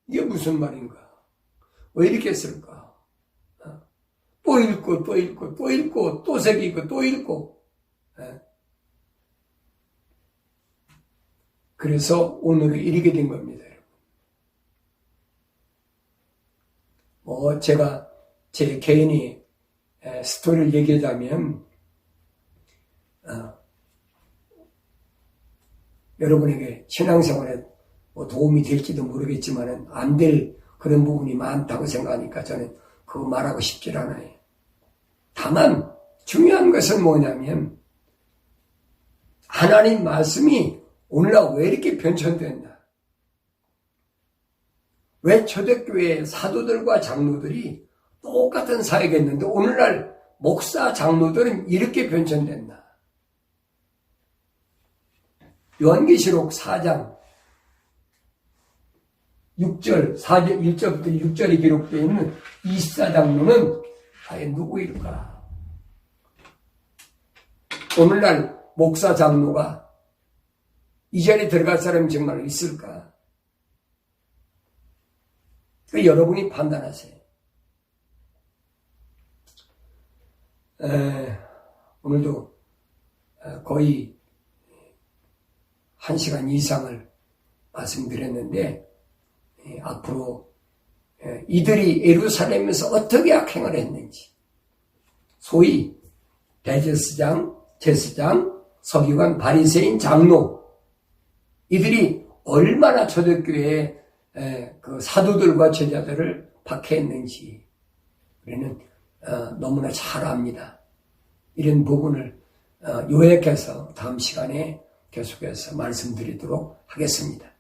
이게 무슨 말인가? 왜 이렇게 쓸까? 또 읽고 또 읽고 또 읽고 또 새기고 또 읽고. 그래서 오늘은 이렇게 된 겁니다. 제가 제 개인이 스토리를 얘기하자면 여러분에게 신앙생활에 뭐 도움이 될지도 모르겠지만 안 될 그런 부분이 많다고 생각하니까 저는 그거 말하고 싶질 않아요. 다만 중요한 것은 뭐냐면 하나님 말씀이 오늘날 왜 이렇게 변천됐나? 왜 초대교회 사도들과 장로들이 똑같은 사역했는데 오늘날 목사 장로들은 이렇게 변천됐나? 요한계시록 4장 6절, 1절부터 6절에 기록되어 있는 24장로는 과연 누구일까? 오늘날 목사 장로가 이 자리에 들어갈 사람이 정말 있을까? 여러분이 판단하세요. 오늘도 거의 1시간 이상을 말씀드렸는데 앞으로 이들이 예루살렘에서 어떻게 악행을 했는지 소위 대제사장, 제사장, 서기관, 바리새인, 장로 이들이 얼마나 초대교회에 그 사도들과 제자들을 박해했는지 우리는 너무나 잘 압니다. 이런 부분을 요약해서 다음 시간에 계속해서 말씀드리도록 하겠습니다.